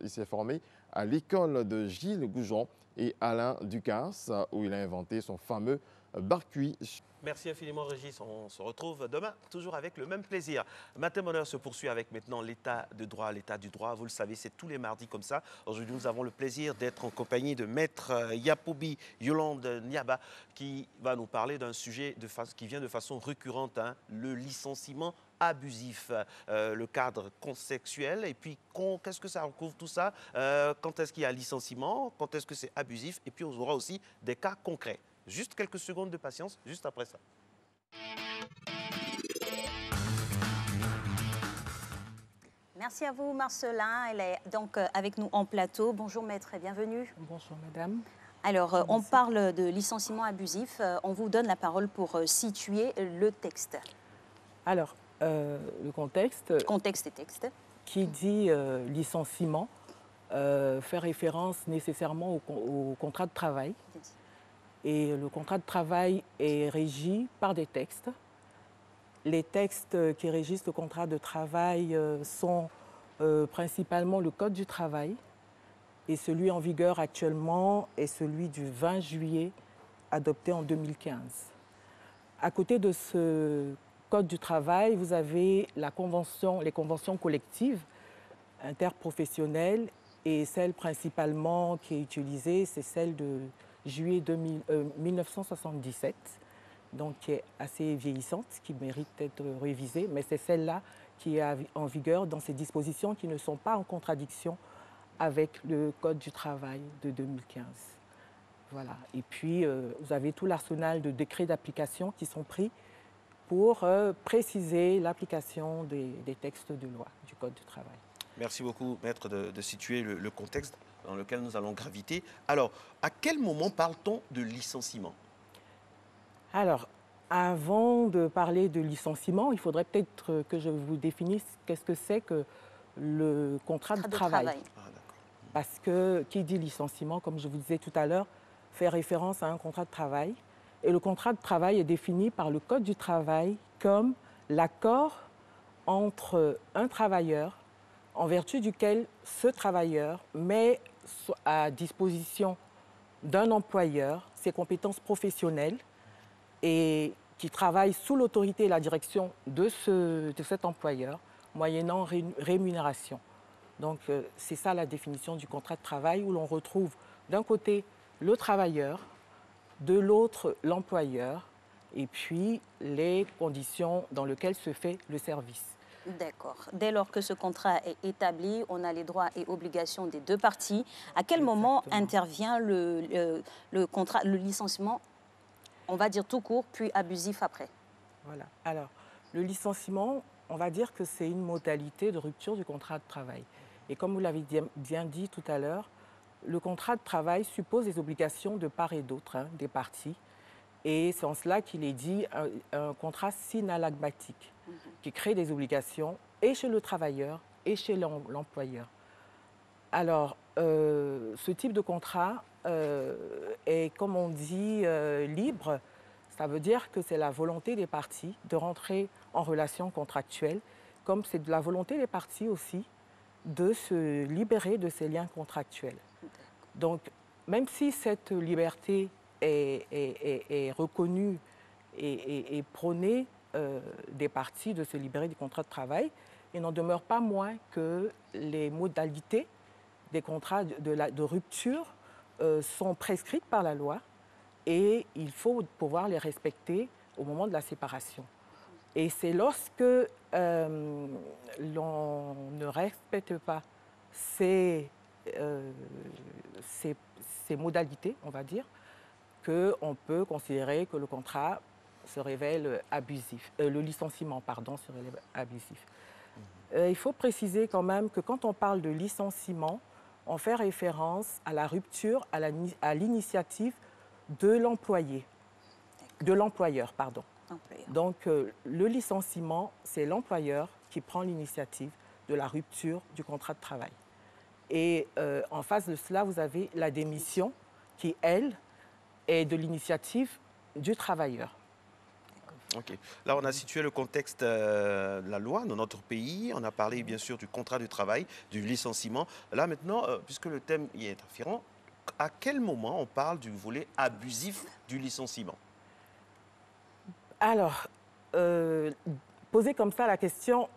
il s'est formé à l'école de Gilles Goujon et Alain Ducasse, où il a inventé son fameux bar cuit. Merci infiniment, Régis. On se retrouve demain, toujours avec le même plaisir. Matin Bonheur se poursuit avec maintenant l'état de droit. L'état du droit, vous le savez, c'est tous les mardis comme ça. Aujourd'hui, nous avons le plaisir d'être en compagnie de Maître Yapobi Yolande Niaba, qui va nous parler d'un sujet qui vient de façon récurrente, hein, le licenciement abusif, le cadre sexuel, et puis qu'est-ce que ça recouvre tout ça, quand est-ce qu'il y a licenciement, quand est-ce que c'est abusif, et puis on aura aussi des cas concrets. Juste quelques secondes de patience, juste après ça. Merci à vous, Marcelin. Elle est donc avec nous en plateau. Bonjour, maître, et bienvenue. Bonjour, madame. Alors, on parle de licenciement abusif. On vous donne la parole pour situer le texte. Alors, le contexte... Contexte et texte. Qui dit licenciement fait référence nécessairement au contrat de travail. Et le contrat de travail est régi par des textes. Les textes qui régissent le contrat de travail sont principalement le Code du travail. Et celui en vigueur actuellement est celui du 20 juillet, adopté en 2015. À côté de ce Code du travail, vous avez les conventions collectives interprofessionnelles, et celle principalement qui est utilisée, c'est celle de juillet 1977, donc qui est assez vieillissante, qui mérite d'être révisée, mais c'est celle-là qui est en vigueur dans ces dispositions qui ne sont pas en contradiction avec le Code du travail de 2015. Voilà. Et puis, vous avez tout l'arsenal de décrets d'application qui sont pris pour préciser l'application des textes de loi du Code du travail. Merci beaucoup, maître, de situer le contexte dans lequel nous allons graviter. Alors, à quel moment parle-t-on de licenciement? Alors, avant de parler de licenciement, il faudrait peut-être que je vous définisse qu'est-ce que c'est que le contrat de travail. Parce que qui dit licenciement, comme je vous disais tout à l'heure, fait référence à un contrat de travail. Et le contrat de travail est défini par le Code du travail comme l'accord entre un travailleur en vertu duquel ce travailleur met à disposition d'un employeur ses compétences professionnelles et qui travaille sous l'autorité et la direction de cet employeur, moyennant rémunération. Donc, c'est ça la définition du contrat de travail, où l'on retrouve d'un côté le travailleur, de l'autre l'employeur, et puis les conditions dans lesquelles se fait le service. D'accord. Dès lors que ce contrat est établi, on a les droits et obligations des deux parties. À quel moment intervient le licenciement, on va dire tout court, puis abusif après? Voilà. Alors, le licenciement, on va dire que c'est une modalité de rupture du contrat de travail. Et comme vous l'avez bien dit tout à l'heure, le contrat de travail suppose des obligations de part et d'autre, des parties. Et c'est en cela qu'il est dit un contrat synalagmatique, qui crée des obligations et chez le travailleur et chez l'employeur. Alors, ce type de contrat est, comme on dit, libre. Ça veut dire que c'est la volonté des parties de rentrer en relation contractuelle, comme c'est de la volonté des parties aussi de se libérer de ces liens contractuels. Donc, même si cette liberté est reconnue et prônée des parties de se libérer du contrat de travail, il n'en demeure pas moins que les modalités des contrats de rupture sont prescrites par la loi et il faut pouvoir les respecter au moment de la séparation. Et c'est lorsque l'on ne respecte pas ces ces modalités, on va dire, qu'on peut considérer que le contrat se révèle abusif, le licenciement, pardon, se révèle abusif. Il faut préciser quand même que quand on parle de licenciement, on fait référence à la rupture, à l'initiative de l'employé, de l'employeur, pardon. Donc, le licenciement, c'est l'employeur qui prend l'initiative de la rupture du contrat de travail. Et en face de cela, vous avez la démission qui, elle, est de l'initiative du travailleur. OK. Là, on a situé le contexte de la loi dans notre pays. On a parlé, bien sûr, du contrat de travail, du licenciement. Là, maintenant, puisque le thème y est afférent, à quel moment on parle du volet abusif du licenciement? Alors, poser comme ça la question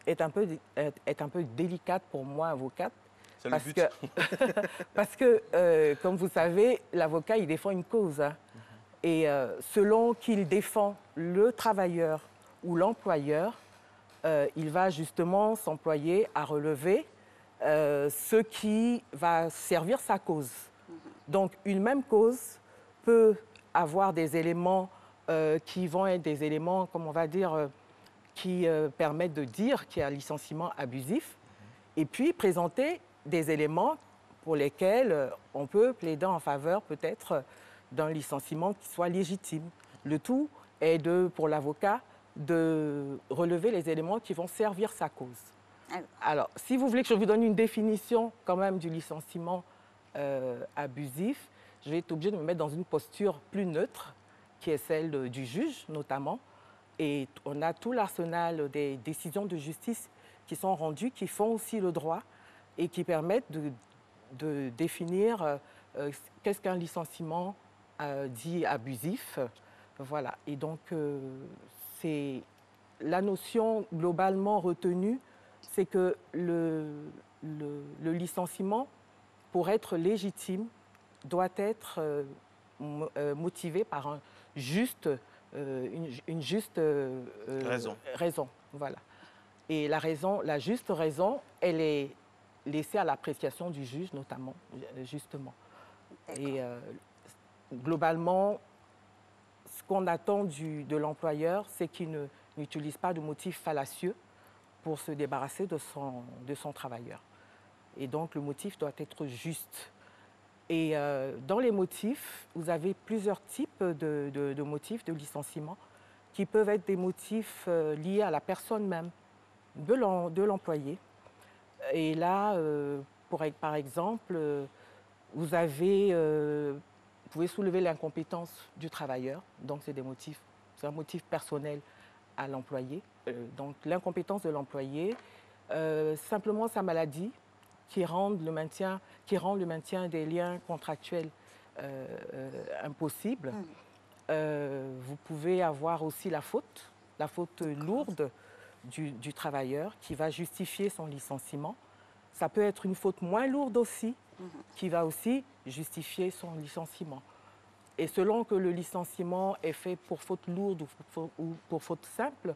est un peu délicate pour moi, avocate. C'est le but. Parce que comme vous savez, l'avocat, il défend une cause. Hein. Et selon qu'il défend le travailleur ou l'employeur, il va justement s'employer à relever ce qui va servir sa cause. Donc, une même cause peut avoir des éléments qui vont être des éléments, comme on va dire, qui permettent de dire qu'il y a un licenciement abusif, et puis présenter des éléments pour lesquels on peut plaider en faveur peut-être d'un licenciement qui soit légitime. Le tout est pour l'avocat de relever les éléments qui vont servir sa cause. Alors, si vous voulez que je vous donne une définition quand même du licenciement abusif, je vais être obligée de me mettre dans une posture plus neutre, qui est celle du juge notamment. Et on a tout l'arsenal des décisions de justice qui sont rendues, qui font aussi le droit et qui permettent de définir qu'est-ce qu'un licenciement dit abusif. Voilà. Et donc, c'est la notion globalement retenue, c'est que le licenciement, pour être légitime, doit être motivé par une juste raison. Voilà. Et la juste raison, elle est laissée à l'appréciation du juge, notamment, justement. Et globalement, ce qu'on attend de l'employeur, c'est qu'il n'utilise pas de motifs fallacieux pour se débarrasser de son travailleur. Et donc, le motif doit être juste. Et dans les motifs, vous avez plusieurs types de motifs de licenciement qui peuvent être des motifs liés à la personne même de l'employé. Et là, par exemple, vous pouvez soulever l'incompétence du travailleur. Donc, c'est un motif personnel à l'employé. Donc, l'incompétence de l'employé, simplement sa maladie, qui rend le maintien des liens contractuels impossible. Vous pouvez avoir aussi la faute lourde du travailleur qui va justifier son licenciement. Ça peut être une faute moins lourde aussi, qui va aussi justifier son licenciement. Et selon que le licenciement est fait pour faute lourde ou pour faute simple,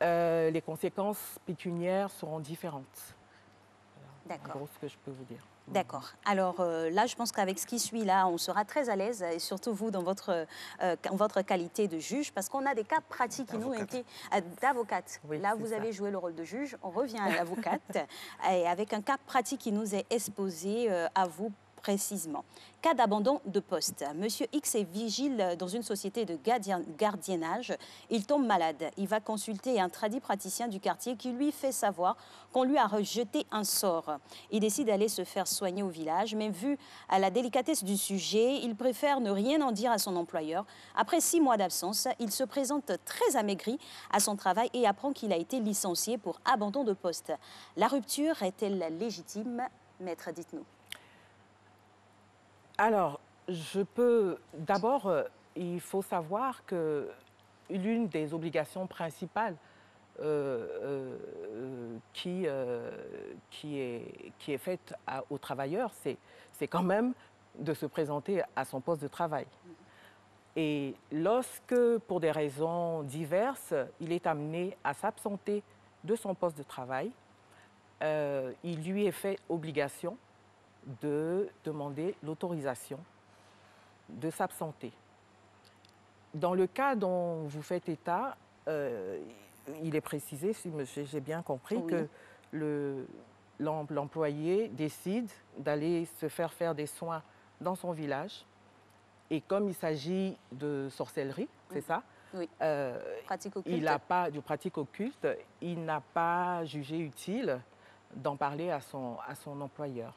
les conséquences pécuniaires seront différentes. D'accord. En gros, ce que je peux vous dire. D'accord. Alors là, je pense qu'avec ce qui suit, là, on sera très à l'aise, et surtout vous, dans votre qualité de juge, parce qu'on a des cas pratiques qui nous ont été d'avocate. Oui, là, vous avez joué le rôle de juge, on revient à l'avocate, et avec un cas pratique qui nous est exposé à vous précisément. Cas d'abandon de poste. Monsieur X est vigile dans une société de gardiennage. Il tombe malade. Il va consulter un tradipraticien du quartier qui lui fait savoir qu'on lui a rejeté un sort. Il décide d'aller se faire soigner au village, mais vu à la délicatesse du sujet, il préfère ne rien en dire à son employeur. Après 6 mois d'absence, il se présente très amaigri à son travail et apprend qu'il a été licencié pour abandon de poste. La rupture est-elle légitime, maître? Dites-nous. Alors, d'abord, il faut savoir que l'une des obligations principales qui est faite aux travailleurs, c'est quand même de se présenter à son poste de travail. Et lorsque, pour des raisons diverses, il est amené à s'absenter de son poste de travail, il lui est fait obligation de demander l'autorisation de s'absenter. Dans le cas dont vous faites état, il est précisé, si j'ai bien compris, Oui. que l'employé décide d'aller se faire des soins dans son village. Et comme il s'agit de sorcellerie, c'est ça? Oui. Pratique occulte. Il n'a pas de pratique occulte, il n'a pas jugé utile d'en parler à son employeur.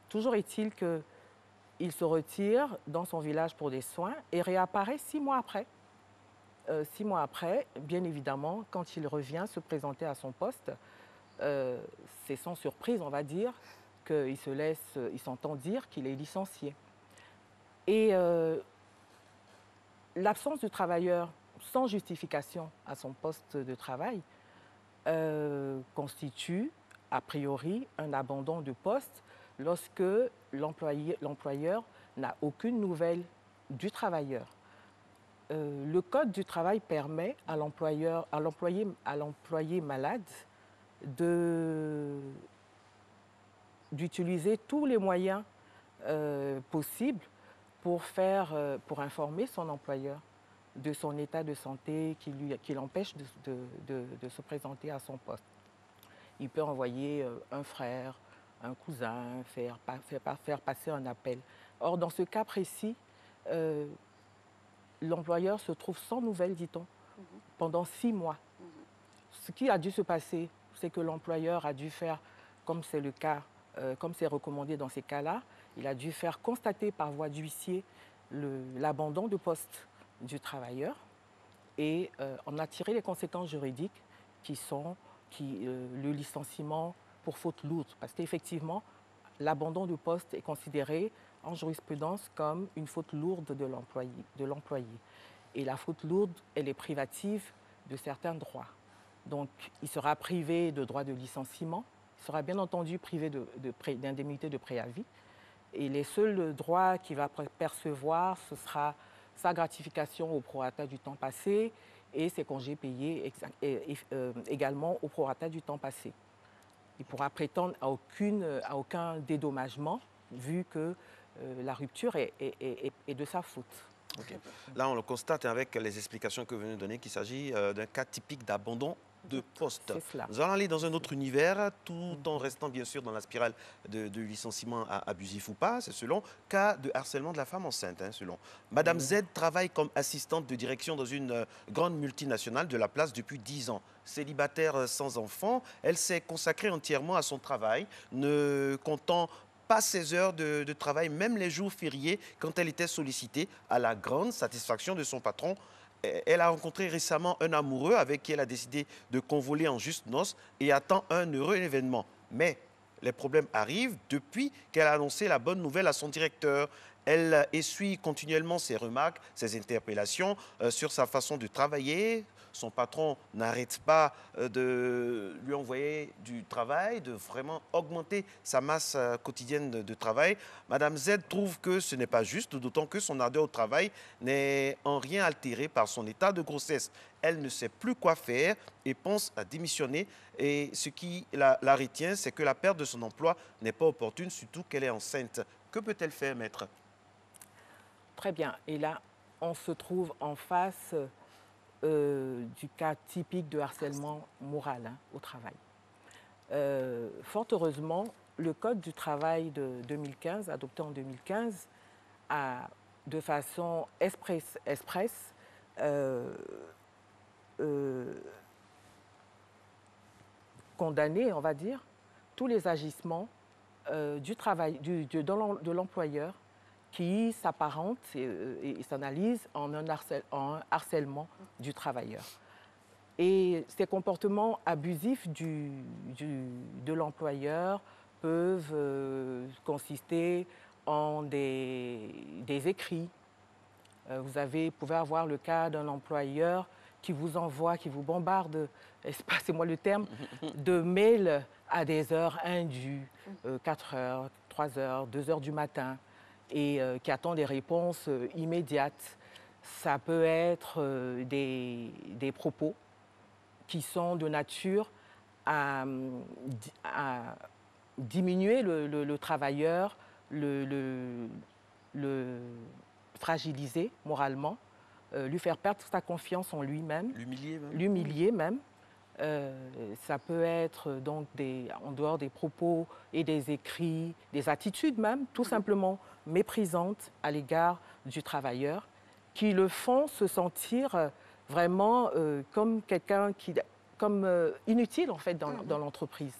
Toujours est-il qu'il se retire dans son village pour des soins et réapparaît 6 mois après. 6 mois après, bien évidemment, quand il revient se présenter à son poste, c'est sans surprise, on va dire, qu'il s'entend dire qu'il est licencié. Et l'absence du travailleur sans justification à son poste de travail constitue, a priori, un abandon de poste lorsque l'employeur n'a aucune nouvelle du travailleur. Le Code du travail permet à l'employé malade d'utiliser tous les moyens possibles pour informer son employeur de son état de santé qui l'empêche de se présenter à son poste. Il peut envoyer un frère, un cousin, faire passer un appel. Or, dans ce cas précis, l'employeur se trouve sans nouvelles, dit-on, pendant 6 mois. Ce qui a dû se passer, c'est que l'employeur a dû faire, comme c'est le cas, comme c'est recommandé dans ces cas-là, il a dû faire constater par voie d'huissier l'abandon de poste du travailleur et en a tiré les conséquences juridiques qui sont le licenciement pour faute lourde. Parce qu'effectivement, l'abandon de poste est considéré en jurisprudence comme une faute lourde de l'employé. Et la faute lourde, elle est privative de certains droits. Donc, il sera privé de droits de licenciement, il sera bien entendu privé d'indemnité de préavis. Et les seuls droits qu'il va percevoir, ce sera sa gratification au prorata du temps passé et ses congés payés également au prorata du temps passé. Il pourra prétendre à aucun dédommagement vu que la rupture est de sa faute. Okay. Là, on le constate avec les explications que vous venez de donner qu'il s'agit d'un cas typique d'abandon de poste. Nous allons aller dans un autre univers, tout en restant bien sûr dans la spirale de licenciement abusif ou pas. C'est selon cas de harcèlement de la femme enceinte. Selon Madame Z travaille comme assistante de direction dans une grande multinationale de la place depuis 10 ans. Célibataire sans enfant, elle s'est consacrée entièrement à son travail, ne comptant pas ses heures de travail, même les jours fériés, quand elle était sollicitée, à la grande satisfaction de son patron. Elle a rencontré récemment un amoureux avec qui elle a décidé de convoler en juste noces et attend un heureux événement. Mais les problèmes arrivent depuis qu'elle a annoncé la bonne nouvelle à son directeur. Elle essuie continuellement ses remarques, ses interpellations sur sa façon de travailler. Son patron n'arrête pas de lui envoyer du travail, de vraiment augmenter sa masse quotidienne de travail. Madame Z trouve que ce n'est pas juste, d'autant que son ardeur au travail n'est en rien altérée par son état de grossesse. Elle ne sait plus quoi faire et pense à démissionner. Et ce qui la retient, c'est que la perte de son emploi n'est pas opportune, surtout qu'elle est enceinte. Que peut-elle faire, maître? Très bien. Et là, on se trouve en face du cas typique de harcèlement moral au travail. Fort heureusement, le Code du travail de 2015, adopté en 2015, a de façon expresse condamné, on va dire, tous les agissements de l'employeur qui s'apparente et s'analyse en un harcèlement du travailleur. Et ces comportements abusifs de l'employeur peuvent consister en des écrits. Vous pouvez avoir le cas d'un employeur qui vous envoie, qui vous bombarde, passez-moi le terme, de mails à des heures indues, 4 heures, 3 heures, 2 heures du matin, et qui attend des réponses immédiates. Ça peut être des propos qui sont de nature à diminuer le travailleur, le fragiliser moralement, lui faire perdre sa confiance en lui-même. L'humilier même. Ça peut être donc en dehors des propos et des écrits, des attitudes même, tout simplement méprisantes à l'égard du travailleur, qui le font se sentir vraiment comme quelqu'un comme inutile en fait dans l'entreprise.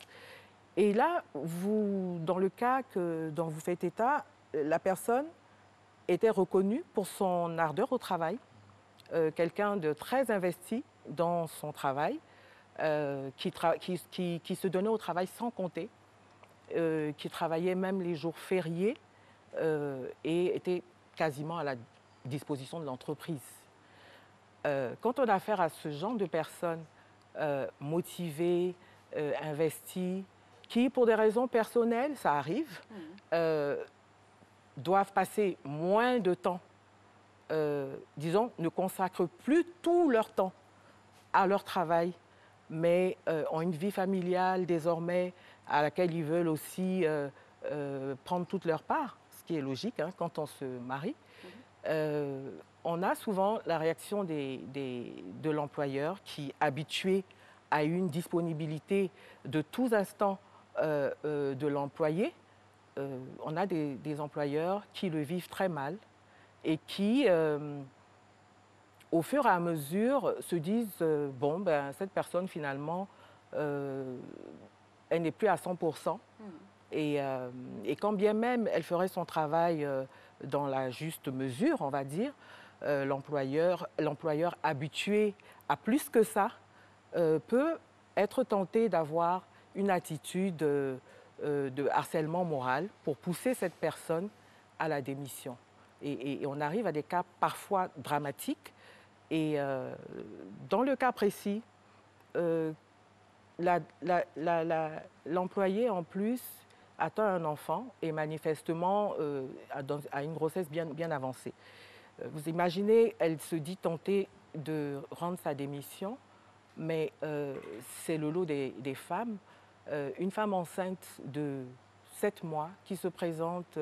Et là, dans le cas dont vous faites état, la personne était reconnue pour son ardeur au travail, quelqu'un de très investi dans son travail, qui se donnait au travail sans compter, qui travaillait même les jours fériés et était quasiment à la disposition de l'entreprise. Quand on a affaire à ce genre de personnes motivées, investies, qui, pour des raisons personnelles, ça arrive, doivent passer moins de temps, disons, ne consacrent plus tout leur temps à leur travail, mais ont une vie familiale désormais à laquelle ils veulent aussi prendre toute leur part, ce qui est logique hein, quand on se marie. On a souvent la réaction de l'employeur qui, habitué à une disponibilité de tous instants de l'employé, on a des employeurs qui le vivent très mal et qui, au fur et à mesure, se disent bon, ben, cette personne, finalement, elle n'est plus à 100%. Et quand bien même elle ferait son travail dans la juste mesure, on va dire, l'employeur habitué à plus que ça peut être tenté d'avoir une attitude de harcèlement moral pour pousser cette personne à la démission. Et on arrive à des cas parfois dramatiques. Et dans le cas précis, l'employé, en plus, attend un enfant et manifestement a une grossesse bien avancée. Vous imaginez, elle se dit tentée de rendre sa démission, mais c'est le lot des femmes. Une femme enceinte de 7 mois qui se présente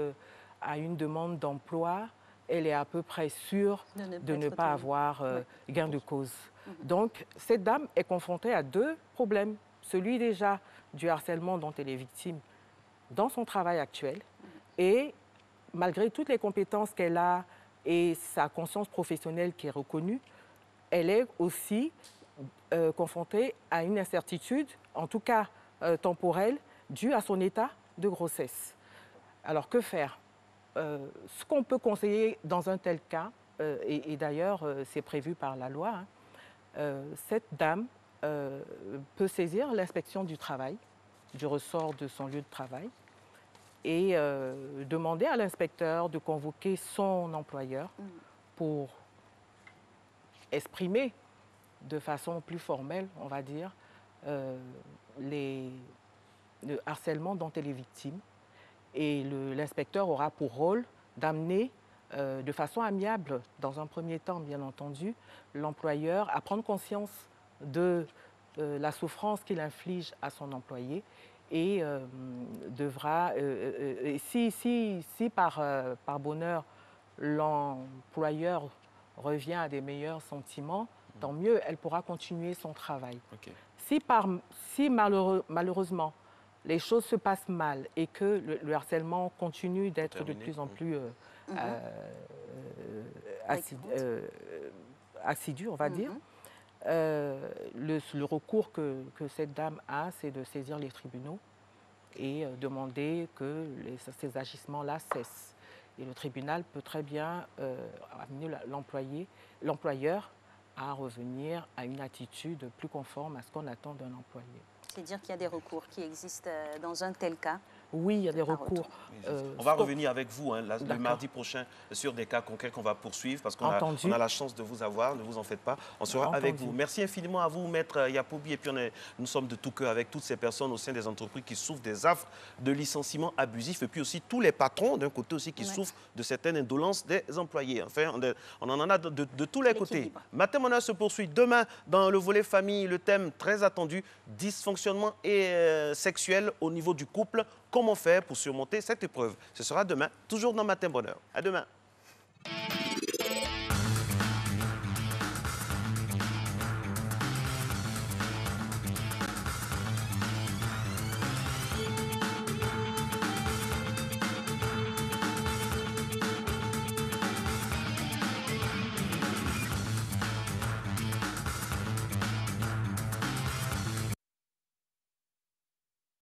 à une demande d'emploi, elle est à peu près sûre de ne pas avoir gain de cause. Donc, cette dame est confrontée à 2 problèmes. Celui déjà du harcèlement dont elle est victime dans son travail actuel et malgré toutes les compétences qu'elle a et sa conscience professionnelle qui est reconnue, elle est aussi confrontée à une incertitude, en tout cas temporelle, due à son état de grossesse. Alors, que faire ? Ce qu'on peut conseiller dans un tel cas, et d'ailleurs c'est prévu par la loi, cette dame peut saisir l'inspection du travail, du ressort de son lieu de travail, et demander à l'inspecteur de convoquer son employeur pour exprimer de façon plus formelle, on va dire, le harcèlement dont elle est victime. Et l'inspecteur aura pour rôle d'amener de façon amiable, dans un premier temps bien entendu, l'employeur à prendre conscience de la souffrance qu'il inflige à son employé et devra, si par bonheur l'employeur revient à des meilleurs sentiments, tant mieux, elle pourra continuer son travail. Si malheureusement les choses se passent mal et que le harcèlement continue d'être de plus en plus assidu, on va dire, le recours que cette dame a, c'est de saisir les tribunaux et demander que ces agissements-là cessent. Et le tribunal peut très bien amener l'employeur à revenir à une attitude plus conforme à ce qu'on attend d'un employé. C'est dire qu'il y a des recours qui existent dans un tel cas. Oui, il y a des recours. On va revenir avec vous le mardi prochain sur des cas concrets qu'on va poursuivre parce qu'on a la chance de vous avoir, ne vous en faites pas. On sera avec vous. Merci infiniment à vous, Maître Yapoubi. Et puis nous sommes de tout cœur avec toutes ces personnes au sein des entreprises qui souffrent des affres de licenciements abusifs et puis aussi tous les patrons d'un côté aussi qui souffrent de certaines indolences des employés. Enfin, on en a de tous les côtés. Matin Bonheur se poursuit demain dans le volet famille, le thème très attendu, dysfonctionnement sexuel au niveau du couple. Comment faire pour surmonter cette épreuve? Ce sera demain, toujours dans Matin Bonheur. À demain.